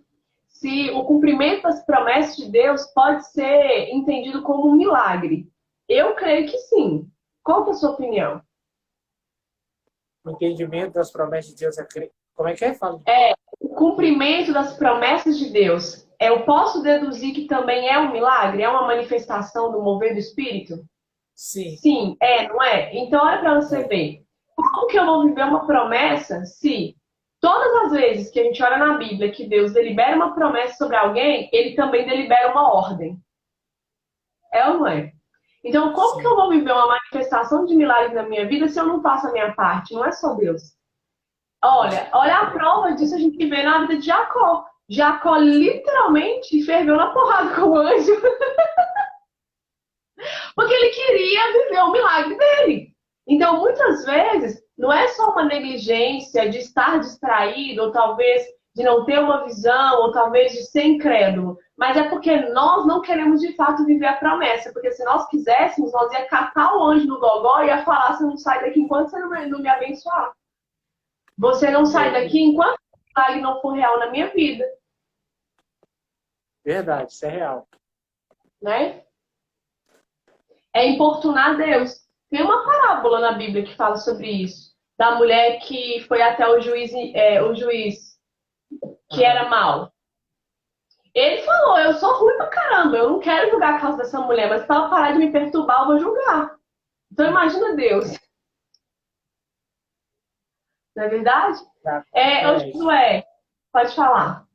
se o cumprimento das promessas de Deus pode ser entendido como um milagre. Eu creio que sim. Qual que é a sua opinião? O entendimento das promessas de Deus é crer. Como é que é? Fala. O cumprimento das promessas de Deus. Eu posso deduzir que também é um milagre? É uma manifestação do mover do Espírito? Sim. Sim, não é? Então, olha para você ver. Como que eu vou viver uma promessa se todas as vezes que a gente olha na Bíblia que Deus delibera uma promessa sobre alguém, ele também delibera uma ordem? É ou não é? Então, como que eu vou viver uma manifestação de milagre na minha vida se eu não faço a minha parte? Não é só Deus. Olha a prova disso a gente vê na vida de Jacó. Jacó literalmente ferveu na porrada com o anjo. Porque ele queria viver o milagre dele. Então, muitas vezes, não é só uma negligência de estar distraído, ou talvez de não ter uma visão, ou talvez de ser incrédulo. Mas é porque nós não queremos, de fato, viver a promessa. Porque se nós quiséssemos, nós ia catar o anjo no gogó e ia falar, você não sai daqui enquanto você não me abençoar. Você não sai daqui enquanto o milagre não for real na minha vida. Verdade, isso é real. Né? É importunar Deus. Tem uma parábola na Bíblia que fala sobre isso. Da mulher que foi até o juiz que era mau. Ele falou, eu sou ruim pra caramba, eu não quero julgar a causa dessa mulher, mas se ela parar de me perturbar, eu vou julgar. Então imagina Deus. Não é verdade? Josué, pode falar.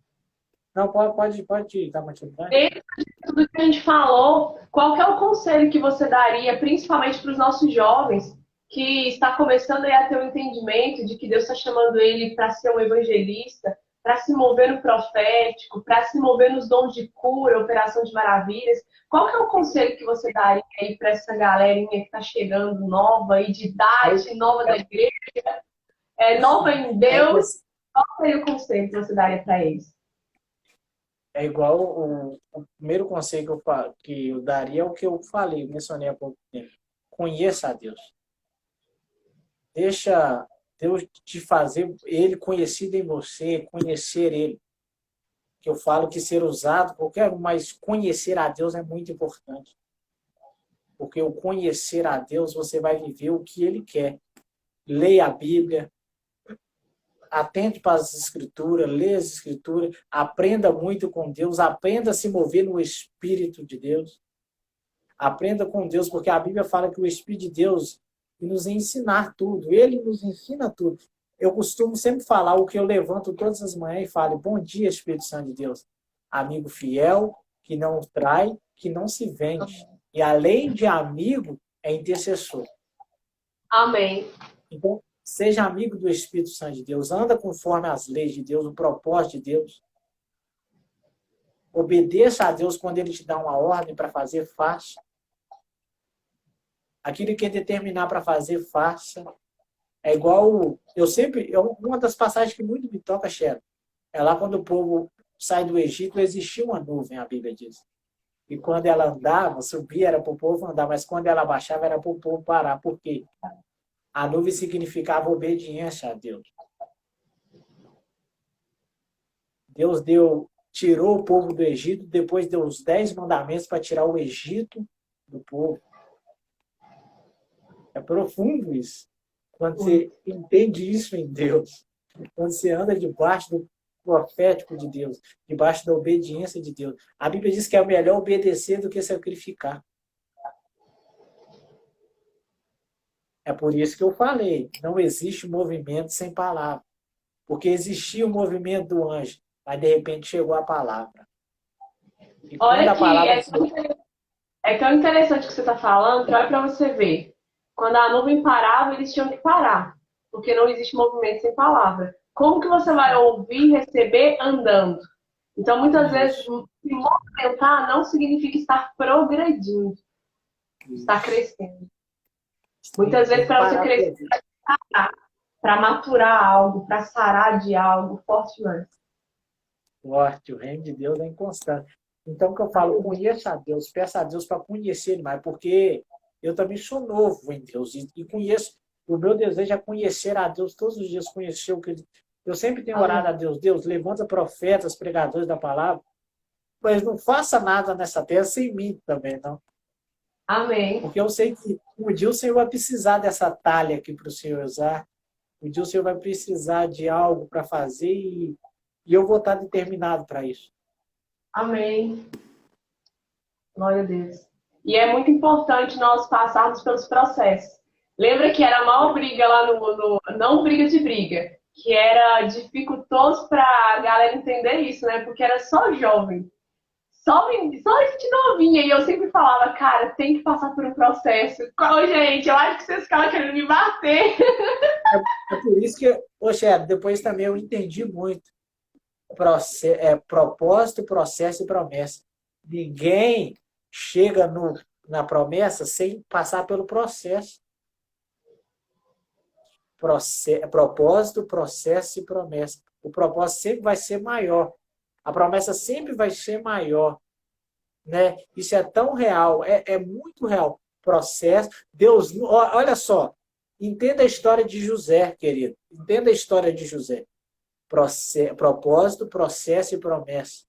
Não, pode dar uma atividade. Dentro de tudo que a gente falou, qual que é o conselho que você daria, principalmente para os nossos jovens, que está começando a ter um entendimento de que Deus está chamando ele para ser um evangelista, para se mover no profético, para se mover nos dons de cura, operação de maravilhas? Qual que é o conselho que você daria aí para essa galerinha que está chegando nova aí de idade, nova da igreja, nova em Deus? Qual seria o conselho que você daria para eles? É igual o primeiro conselho que eu daria é o que eu falei, mencionei há pouco tempo. Conheça a Deus. Deixa Deus te fazer Ele conhecido em você, conhecer Ele. Que eu falo que ser usado, qualquer um, mas conhecer a Deus é muito importante. Porque o conhecer a Deus, você vai viver o que Ele quer. leia a Bíblia, atente para as Escrituras, leia as Escrituras, aprenda muito com Deus, aprenda a se mover no Espírito de Deus. Aprenda com Deus, porque a Bíblia fala que o Espírito de Deus nos ensinar tudo. Ele nos ensina tudo. Eu costumo sempre falar o que eu levanto todas as manhãs e falo: bom dia, Espírito Santo de Deus. Amigo fiel, que não trai, que não se vende. E além de amigo, é intercessor. Amém. Então, seja amigo do Espírito Santo de Deus. Anda conforme as leis de Deus, o propósito de Deus. Obedeça a Deus quando Ele te dá uma ordem para fazer, faça. Aquilo que Ele determinar para fazer, faça. É igual... uma das passagens que muito me toca, Xero, é lá quando o povo sai do Egito, existia uma nuvem, a Bíblia diz. E quando ela andava, subia, era para o povo andar, mas quando ela baixava, era para o povo parar. Por quê? A nuvem significava obediência a Deus. Deus tirou o povo do Egito, depois deu os 10 mandamentos para tirar o Egito do povo. É profundo isso. Quando você entende isso em Deus, quando você anda debaixo do profético de Deus, debaixo da obediência de Deus. A Bíblia diz que é melhor obedecer do que sacrificar. É por isso que eu falei, não existe movimento sem palavra. Porque existia o movimento do anjo, mas de repente chegou a palavra. E Olha a que palavra... é tão interessante o que você está falando, que olha para você ver. Quando a nuvem parava, eles tinham que parar, porque não existe movimento sem palavra. Como que você vai ouvir e receber andando? Então, muitas vezes, se movimentar não significa estar progredindo, estar crescendo. Muitas vezes, para você crescer, para maturar algo, para sarar de algo, forte demais. Forte, o reino de Deus é inconstante. Então, o que eu falo, conheça a Deus, peça a Deus para conhecer Ele mais, porque eu também sou novo em Deus e conheço, o meu desejo é conhecer a Deus todos os dias, conhecer o que Ele... Eu sempre tenho orado a Deus: Deus, levanta profetas, pregadores da palavra, mas não faça nada nessa terra sem mim também, não. Amém. Porque eu sei que um dia o Senhor vai precisar dessa talha aqui para o Senhor usar, um dia o Senhor vai precisar de algo para fazer e eu vou estar determinado para isso. Amém. Glória a Deus. E é muito importante nós passarmos pelos processos. Lembra que era a maior briga lá não briga de briga, que era dificultoso para a galera entender isso, né? Porque era só jovem. Só gente novinha. E eu sempre falava: cara, tem que passar por um processo. Qual, gente? Eu acho que vocês ficavam querendo me bater. É por isso que, poxa, depois também eu entendi muito. Propósito, processo e promessa. Ninguém chega na promessa sem passar pelo processo. Propósito, processo e promessa. O propósito sempre vai ser maior. A promessa sempre vai ser maior. Né? Isso é tão real, é muito real. Processo. Deus, olha só, entenda a história de José, querido. Entenda a história de José. Propósito, processo e promessa.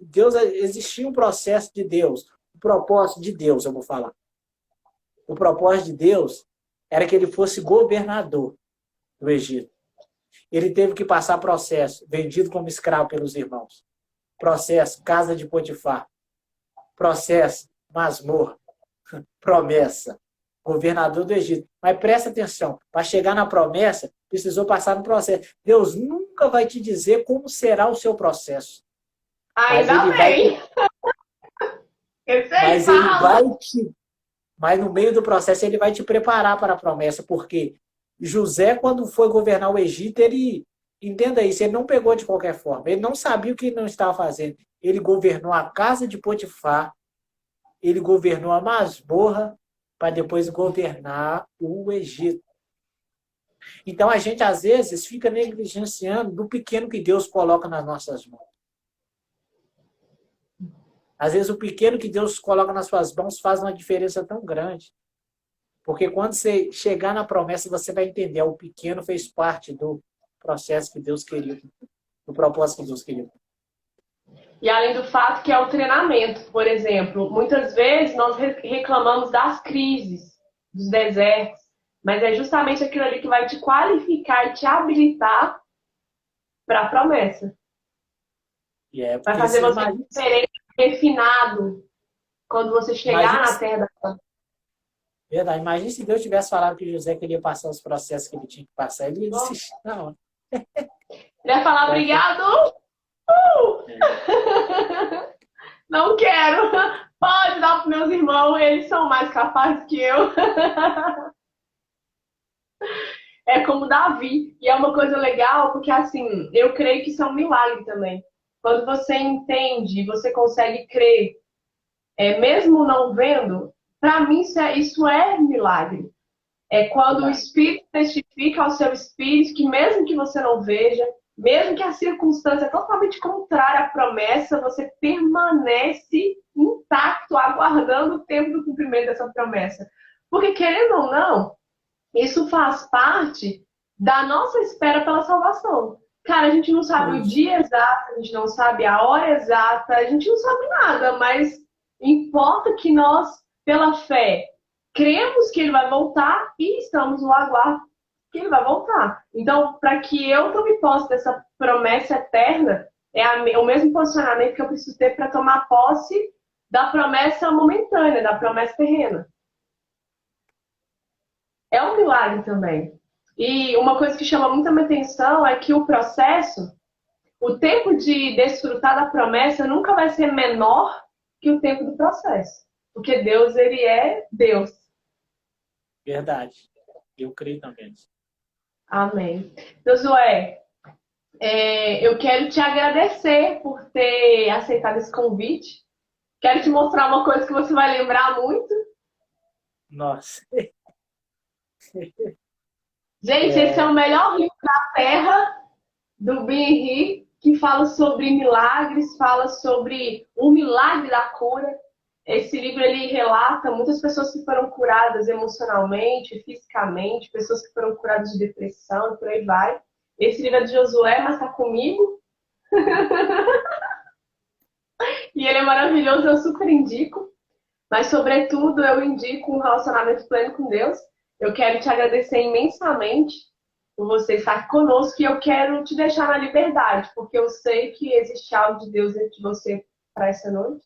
Deus, existia um processo de Deus. O propósito de Deus, eu vou falar. O propósito de Deus era que ele fosse governador do Egito. Ele teve que passar processo, vendido como escravo pelos irmãos. Processo, casa de Potifar. Processo, masmorra. Promessa, governador do Egito. Mas presta atenção, para chegar na promessa, precisou passar no processo. Deus nunca vai te dizer como será o seu processo. Ainda bem. Mas no meio do processo ele vai te preparar para a promessa, porque José, quando foi governar o Egito, entenda isso, ele não pegou de qualquer forma, ele não sabia o que ele não estava fazendo. Ele governou a casa de Potifar, ele governou a masmorra, para depois governar o Egito. Então a gente, às vezes, fica negligenciando do pequeno que Deus coloca nas nossas mãos. Às vezes o pequeno que Deus coloca nas suas mãos faz uma diferença tão grande. Porque quando você chegar na promessa, você vai entender, o pequeno fez parte do processo que Deus queria, do propósito que Deus queria. E além do fato que é o treinamento, por exemplo, muitas vezes nós reclamamos das crises, dos desertos, Mas é justamente aquilo ali que vai te qualificar e te habilitar para a promessa. E é Vai porque fazer você você diferente, refinado, quando você chegar imagina, na terra da promessa. verdade, imagina se Deus tivesse falado que José queria passar os processos que ele tinha que passar, ele ia desistir. Não, Ele vai falar, é, obrigado, não quero. Pode dar para meus irmãos, eles são mais capazes que eu. É como Davi. E é uma coisa legal, porque assim, eu creio que isso é um milagre também. Quando você entende, você consegue crer, mesmo não vendo, para mim isso é milagre. É quando o verdade. Espírito testifica ao seu espírito que mesmo que você não veja, mesmo que a circunstância é totalmente contrária à promessa, você permanece intacto, aguardando o tempo do cumprimento dessa promessa. Porque, querendo ou não, isso faz parte da nossa espera pela salvação. Cara, a gente não sabe o Isso. dia exato, a gente não sabe a hora exata, a gente não sabe nada, mas importa que nós, pela fé, cremos que ele vai voltar e estamos no aguardo que ele vai voltar. Então, para que eu tome posse dessa promessa eterna, o mesmo posicionamento que eu preciso ter para tomar posse da promessa momentânea, da promessa terrena. É um milagre também. E uma coisa que chama muita minha atenção é que o processo, o tempo de desfrutar da promessa nunca vai ser menor que o tempo do processo. Porque Deus, ele é Deus. Verdade. Eu creio também. Amém. Josué, eu quero te agradecer por ter aceitado esse convite. Quero te mostrar uma coisa que você vai lembrar muito. Nossa. Gente, esse é o melhor livro da Terra, do Ben-Hur, que fala sobre milagres, fala sobre o milagre da cura. Esse livro ele relata muitas pessoas que foram curadas emocionalmente, fisicamente, pessoas que foram curadas de depressão e por aí vai. Esse livro é de Josué, mas está comigo. E ele é maravilhoso, eu super indico. Mas, sobretudo, eu indico um relacionamento pleno com Deus. Eu quero te agradecer imensamente por você estar aqui conosco e eu quero te deixar na liberdade, porque eu sei que existe algo de Deus dentro de você para essa noite.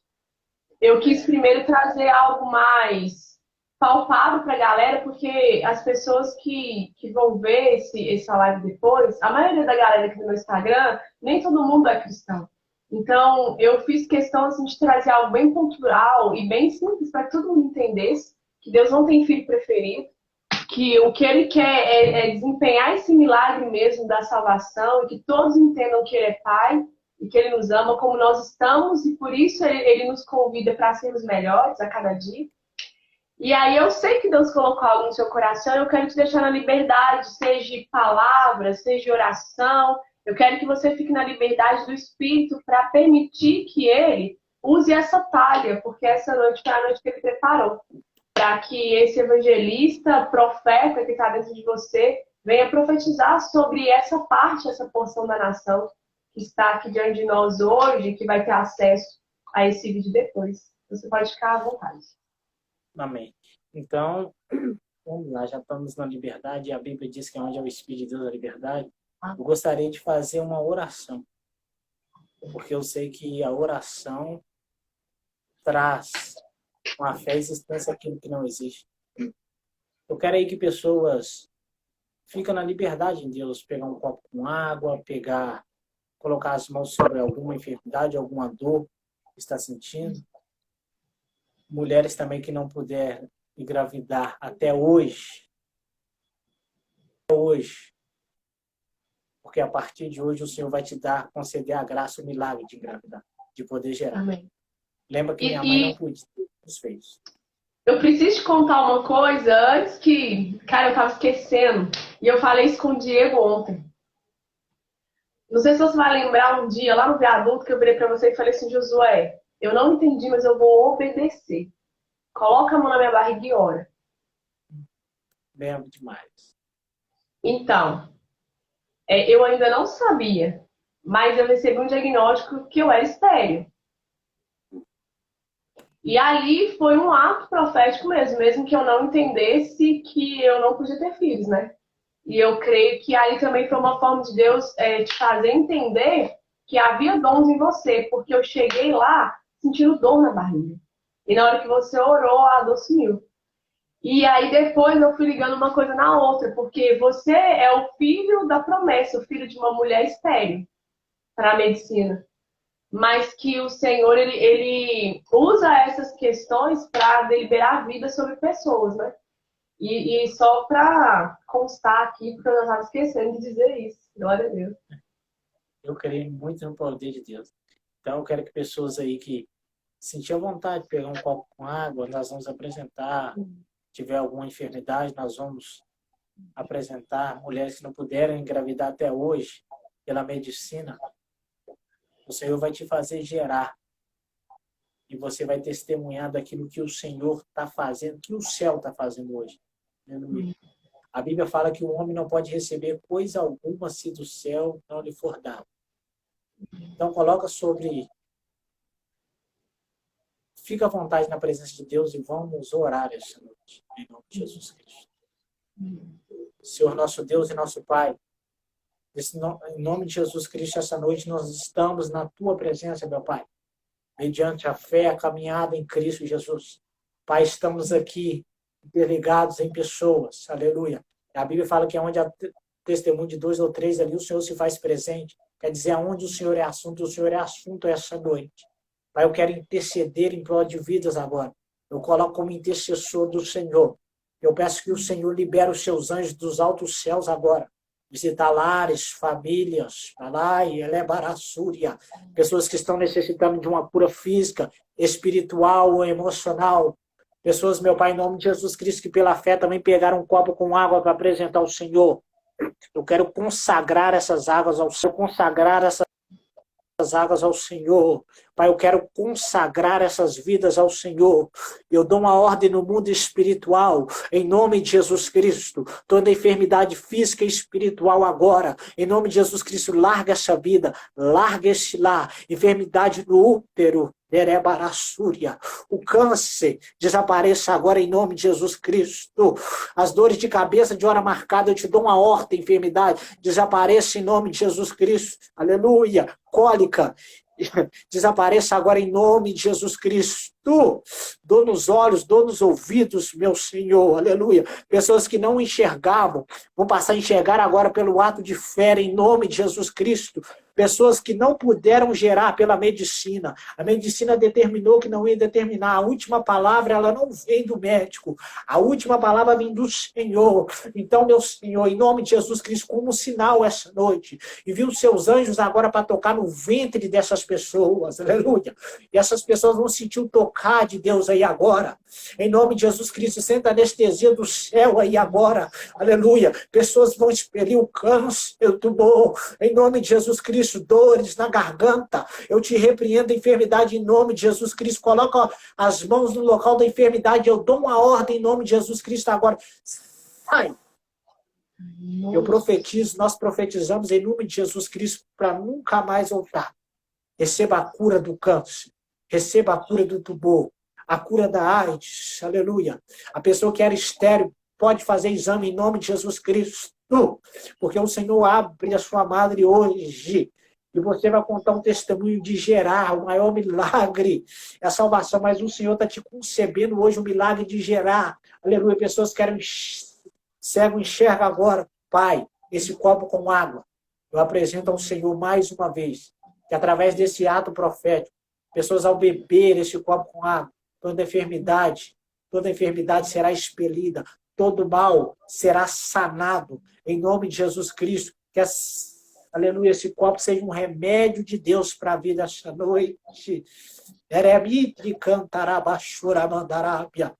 Eu quis primeiro trazer algo mais palpável para a galera, porque as pessoas que vão ver essa live depois, a maioria da galera aqui no meu Instagram, nem todo mundo é cristão. Então, eu fiz questão assim, de trazer algo bem pontual e bem simples para que todo mundo entendesse que Deus não tem filho preferido, que o que ele quer é desempenhar esse milagre mesmo da salvação e que todos entendam que ele é Pai e que ele nos ama como nós estamos e por isso ele nos convida para sermos melhores a cada dia. E aí eu sei que Deus colocou algo no seu coração, eu quero te deixar na liberdade, seja de palavras, seja de oração. Eu quero que você fique na liberdade do Espírito para permitir que Ele use essa talha, porque essa noite foi a noite que Ele preparou. Para que esse evangelista, profeta que está dentro de você, venha profetizar sobre essa parte, essa porção da nação que está aqui diante de nós hoje, que vai ter acesso a esse vídeo depois. Você pode ficar à vontade. Amém. Então, vamos lá, já estamos na liberdade, e a Bíblia diz que é onde é o Espírito de Deus a liberdade. Eu gostaria de fazer uma oração, porque eu sei que a oração traz uma fé e existência aquilo que não existe. Eu quero aí que pessoas fiquem na liberdade em Deus, pegar um copo com água, colocar as mãos sobre alguma enfermidade, alguma dor que está sentindo. Mulheres também que não puderam engravidar até hoje, porque a partir de hoje o Senhor vai te conceder a graça, o milagre de engravidar, de poder gerar. Amém. Lembra que minha mãe não podia, os fez. Eu preciso te contar uma coisa antes que, cara, eu tava esquecendo. E eu falei isso com o Diego ontem. Não sei se você vai lembrar um dia lá no viaduto que eu virei pra você e falei assim, Josué, eu não entendi, mas eu vou obedecer. Coloca a mão na minha barriga e ora. Lembro demais. Então, eu ainda não sabia, mas eu recebi um diagnóstico que eu era estéril. E ali foi um ato profético mesmo, mesmo que eu não entendesse que eu não podia ter filhos, né? E eu creio que aí também foi uma forma de Deus te fazer entender que havia dons em você, porque eu cheguei lá sentindo dor na barriga. E na hora que você orou, a dor sumiu. E aí depois eu fui ligando uma coisa na outra, porque você é o filho da promessa, o filho de uma mulher estéril para a medicina. Mas que o Senhor, ele usa essas questões para deliberar a vida sobre pessoas, né? E só para constar aqui, porque eu já estava esquecendo de dizer isso. Glória a Deus. Eu creio muito no poder de Deus. Então, eu quero que pessoas aí que sentir vontade de pegar um copo com água, nós vamos apresentar. Se tiver alguma enfermidade, nós vamos apresentar. Mulheres que não puderam engravidar até hoje, pela medicina, o Senhor vai te fazer gerar. E você vai testemunhar daquilo que o Senhor está fazendo, que o céu está fazendo hoje. Aleluia. A Bíblia fala que o homem não pode receber coisa alguma se do céu não lhe for dado. Então, coloca sobre... Fica à vontade na presença de Deus e vamos orar esta noite, em nome de Jesus Cristo. Senhor, nosso Deus e nosso Pai, em nome de Jesus Cristo, essa noite nós estamos na Tua presença, meu Pai, mediante a fé, a caminhada em Cristo Jesus. Pai, estamos aqui interligados em pessoas, aleluia. A Bíblia fala que onde há testemunho de 2 ou 3 ali, o Senhor se faz presente. Quer dizer, aonde o Senhor é assunto essa noite. Pai, eu quero interceder em prol de vidas agora. Eu coloco como intercessor do Senhor. Eu peço que o Senhor libere os seus anjos dos altos céus agora. Visitar lares, famílias, pessoas que estão necessitando de uma cura física, espiritual ou emocional. Pessoas, meu Pai, em nome de Jesus Cristo, que pela fé também pegaram um copo com água para apresentar ao Senhor. Eu quero consagrar essas águas ao Senhor, águas ao Senhor. Pai, eu quero consagrar essas vidas ao Senhor. Eu dou uma ordem no mundo espiritual, em nome de Jesus Cristo. Toda enfermidade física e espiritual agora, em nome de Jesus Cristo, larga essa vida, larga esse lar. Enfermidade no útero, o câncer desapareça agora em nome de Jesus Cristo. As dores de cabeça de hora marcada, eu te dou uma ordem, enfermidade, desapareça em nome de Jesus Cristo. Aleluia. Cólica, desapareça agora em nome de Jesus Cristo. Dor nos olhos, dor nos ouvidos, meu Senhor, aleluia. Pessoas que não enxergavam, vão passar a enxergar agora pelo ato de fé, em nome de Jesus Cristo. Pessoas que não puderam gerar pela medicina. A medicina determinou que não ia determinar. A última palavra, ela não vem do médico. A última palavra vem do Senhor. Então, meu Senhor, em nome de Jesus Cristo, como sinal essa noite, envia os seus anjos agora para tocar no ventre dessas pessoas. Aleluia. E essas pessoas vão sentir o tocar de Deus aí agora. Em nome de Jesus Cristo, senta a anestesia do céu aí agora. Aleluia. Pessoas vão expelir o câncer, tumor. Em nome de Jesus Cristo, dores na garganta. Eu te repreendo a enfermidade em nome de Jesus Cristo. Coloca as mãos no local da enfermidade. Eu dou uma ordem em nome de Jesus Cristo agora. Sai. Eu profetizo, nós profetizamos em nome de Jesus Cristo para nunca mais voltar. Receba a cura do câncer. Receba a cura do tumor. A cura da AIDS. Aleluia. A pessoa que era estéril pode fazer exame em nome de Jesus Cristo. Porque o Senhor abre a sua madre hoje. E você vai contar um testemunho de gerar o maior milagre, é a salvação. Mas o Senhor está te concebendo hoje o milagre de gerar. Aleluia. Pessoas querem cego, enxerga agora. Pai, esse copo com água, eu apresento ao Senhor mais uma vez. Que através desse ato profético, pessoas ao beber esse copo com água, toda enfermidade será expelida. Todo mal será sanado. Em nome de Jesus Cristo. Que aleluia, esse copo seja um remédio de Deus para a vida esta noite. Eremitri cantarabachura mandarábia.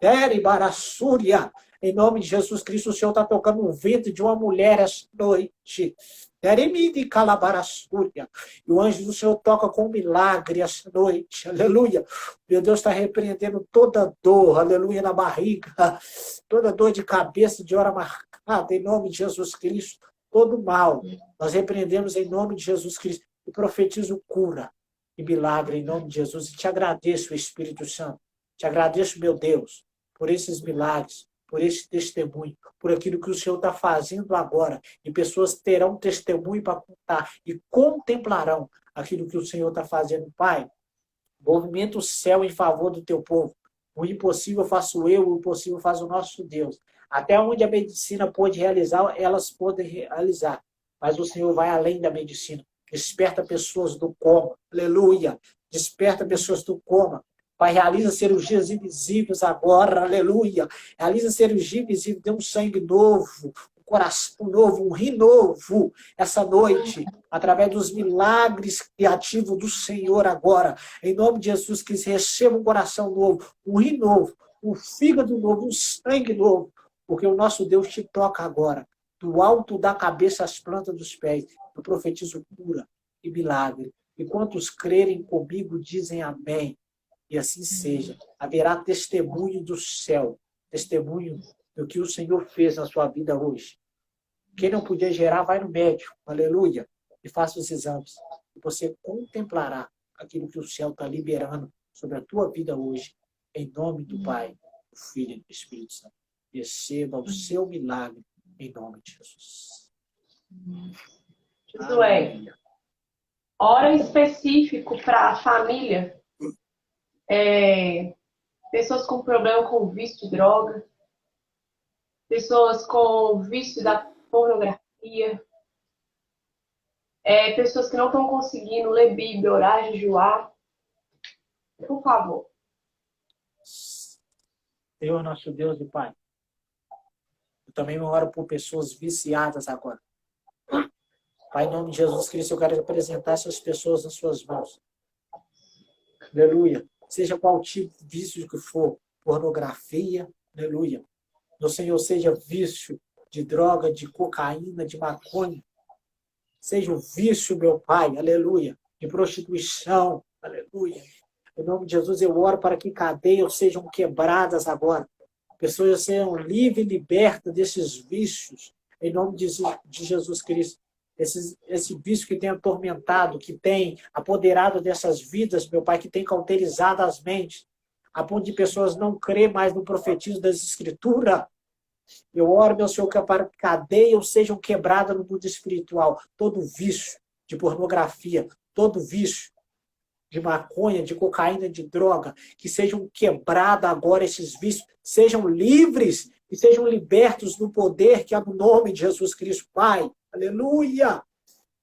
Eribarassúria. Em nome de Jesus Cristo, o Senhor está tocando o ventre de uma mulher esta noite. Eremitri calabarassúria. E o anjo do Senhor toca com um milagre esta noite. Aleluia. Meu Deus está repreendendo toda dor, aleluia, na barriga. Toda dor de cabeça de hora marcada, em nome de Jesus Cristo. Todo mal, nós repreendemos em nome de Jesus Cristo e profetizo cura. e milagre em nome de Jesus. E te agradeço, Espírito Santo. Te agradeço, meu Deus, por esses milagres, por esse testemunho, por aquilo que o Senhor está fazendo agora. E pessoas terão testemunho para contar e contemplarão aquilo que o Senhor está fazendo. Pai, movimenta o céu em favor do teu povo. O impossível faço eu, o impossível faz o nosso Deus. Até onde a medicina pode realizar, elas podem realizar. Mas o Senhor vai além da medicina. Desperta pessoas do coma. Aleluia. Desperta pessoas do coma. Pai, realiza cirurgias invisíveis agora. Aleluia. Realiza cirurgia invisível. Dê um sangue novo, um coração novo, um rim novo essa noite. Através dos milagres criativos do Senhor agora. Em nome de Jesus, que receba um coração novo, um rim novo, um fígado novo, um sangue novo. Porque o nosso Deus te toca agora. Do alto da cabeça às plantas dos pés. Eu profetizo cura e milagre. E quantos crerem comigo dizem amém. E assim seja. Haverá testemunho do céu. Testemunho do que o Senhor fez na sua vida hoje. Quem não podia gerar, vai no médico. Aleluia. E faça os exames. E você contemplará aquilo que o céu está liberando sobre a tua vida hoje. Em nome do Pai, do Filho e do Espírito Santo. Receba o seu milagre em nome de Jesus. Josué, hora específico para a família. Pessoas com problema com vício de droga, pessoas com vício da pornografia, pessoas que não estão conseguindo ler Bíblia, orar, jejuar. Por favor. Senhor, nosso Deus e Pai, eu também oro por pessoas viciadas agora. Pai, em nome de Jesus Cristo, eu quero apresentar essas pessoas nas suas mãos. Aleluia. Seja qual tipo de vício que for, pornografia, aleluia. Meu Senhor, seja vício de droga, de cocaína, de maconha. Seja o vício, meu Pai, aleluia, de prostituição, aleluia. Em nome de Jesus, eu oro para que cadeias sejam quebradas agora. Pessoas sejam livres e libertas desses vícios. Em nome de Jesus Cristo. Esse vício que tem atormentado, que tem apoderado dessas vidas, meu Pai, que tem cauterizado as mentes, a ponto de pessoas não crer mais no profetismo das Escrituras. Eu oro, meu Senhor, que para que cadeias sejam quebradas no mundo espiritual. Todo vício de pornografia, todo vício de maconha, de cocaína, de droga, que sejam quebrados agora esses vícios, sejam livres e sejam libertos no poder que há no nome de Jesus Cristo, Pai. Aleluia!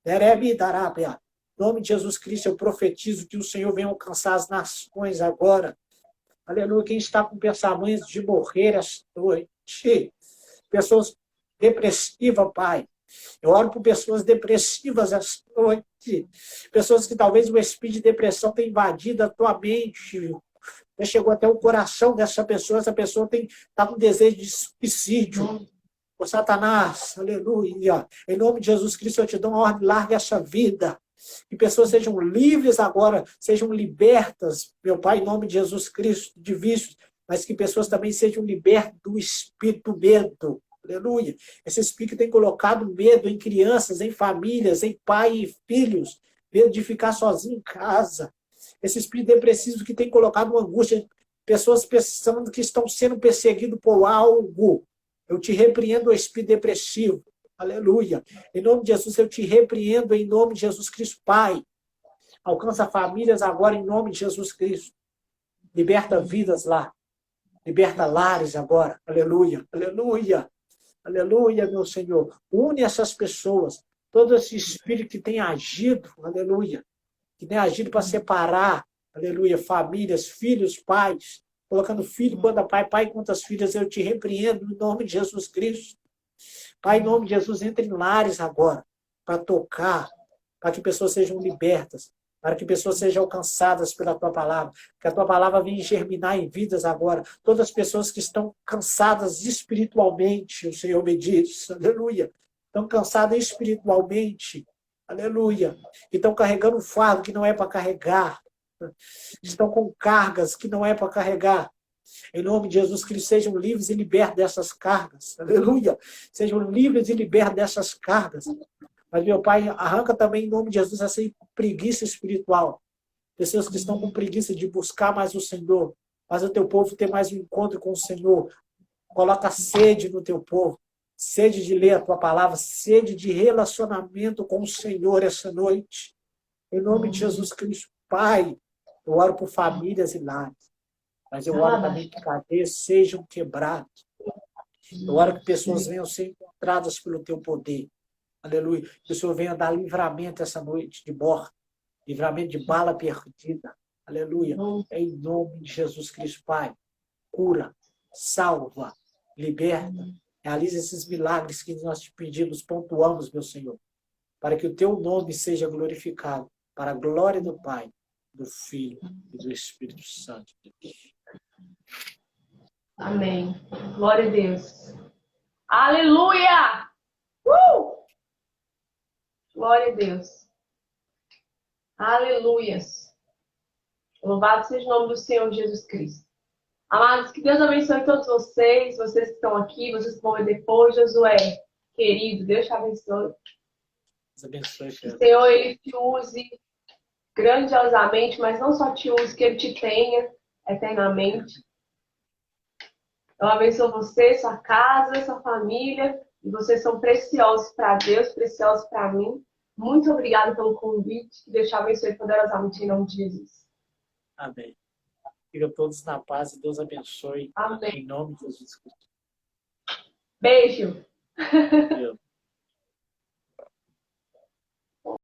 Em nome de Jesus Cristo, eu profetizo que o Senhor venha alcançar as nações agora. Aleluia! Quem está com pensamentos de morrer esta noite? Pessoas depressivas, Pai. Eu oro por pessoas depressivas esta noite. Pessoas que talvez o espírito de depressão tenha invadido a tua mente. Já chegou até o coração dessa pessoa. Essa pessoa está com desejo de suicídio. Ô Satanás, aleluia. Em nome de Jesus Cristo, eu te dou uma ordem, larga essa vida. Que pessoas sejam livres agora, sejam libertas, meu Pai, em nome de Jesus Cristo, de vícios, mas que pessoas também sejam libertas do espírito medo. Aleluia. Esse espírito tem colocado medo em crianças, em famílias, em pai e filhos, medo de ficar sozinho em casa. Esse espírito depressivo que tem colocado uma angústia, pessoas pensando que estão sendo perseguidas por algo. Eu te repreendo o espírito depressivo. Aleluia. Em nome de Jesus, eu te repreendo em nome de Jesus Cristo, Pai. Alcança famílias agora em nome de Jesus Cristo. Liberta vidas lá. Liberta lares agora. Aleluia. Aleluia. Aleluia, meu Senhor. Une essas pessoas. Todo esse espírito que tem agido. Aleluia. Que tem agido para separar. Aleluia. Famílias, filhos, pais. Colocando filho contra pai, pai contra as filhas, eu te repreendo em nome de Jesus Cristo. Pai, em nome de Jesus, entre em lares agora, para tocar, para que pessoas sejam libertas, para que pessoas sejam alcançadas pela tua palavra, que a tua palavra venha germinar em vidas agora. Todas as pessoas que estão cansadas espiritualmente, o Senhor me diz, aleluia, estão cansadas espiritualmente, aleluia, e estão carregando um fardo que não é para carregar, estão com cargas que não é para carregar. Em nome de Jesus Cristo, sejam livres e libertos dessas cargas. Aleluia. Sejam livres e libertos dessas cargas. Mas, meu Pai, arranca também, em nome de Jesus, essa preguiça espiritual. pessoas que estão com preguiça de buscar mais o Senhor, mas o teu povo ter mais um encontro com o Senhor. Coloca sede no teu povo, sede de ler a tua palavra, sede de relacionamento com o Senhor essa noite. Em nome de Jesus Cristo, Pai, eu oro por famílias e lares, mas eu oro também que cadeias sejam quebradas. Eu oro que pessoas venham ser encontradas pelo teu poder. Aleluia. Que o Senhor venha dar livramento essa noite de morte, livramento de bala perdida. Aleluia. Em nome de Jesus Cristo, Pai. Cura, salva, liberta. Realiza esses milagres que nós te pedimos, pontuamos, meu Senhor, para que o teu nome seja glorificado, para a glória do Pai, do Filho e do Espírito Santo. Amém. Glória a Deus. Aleluia! Glória a Deus. Aleluias. Louvado seja o nome do Senhor Jesus Cristo. Amados, que Deus abençoe todos vocês que estão aqui, vocês que vão ver depois. Josué, querido, Deus te abençoe. Deus abençoe, Que o Senhor, Ele te use grandiosamente, mas não só te use, que Ele te tenha eternamente. Eu abençoo você, sua casa, sua família. E vocês são preciosos para Deus, preciosos para mim. Muito obrigada pelo convite. Que Deus te abençoe poderosamente em nome de Jesus. Amém. Fiquem todos na paz e Deus abençoe. Amém. Em nome de Jesus Cristo. Beijo. Deus.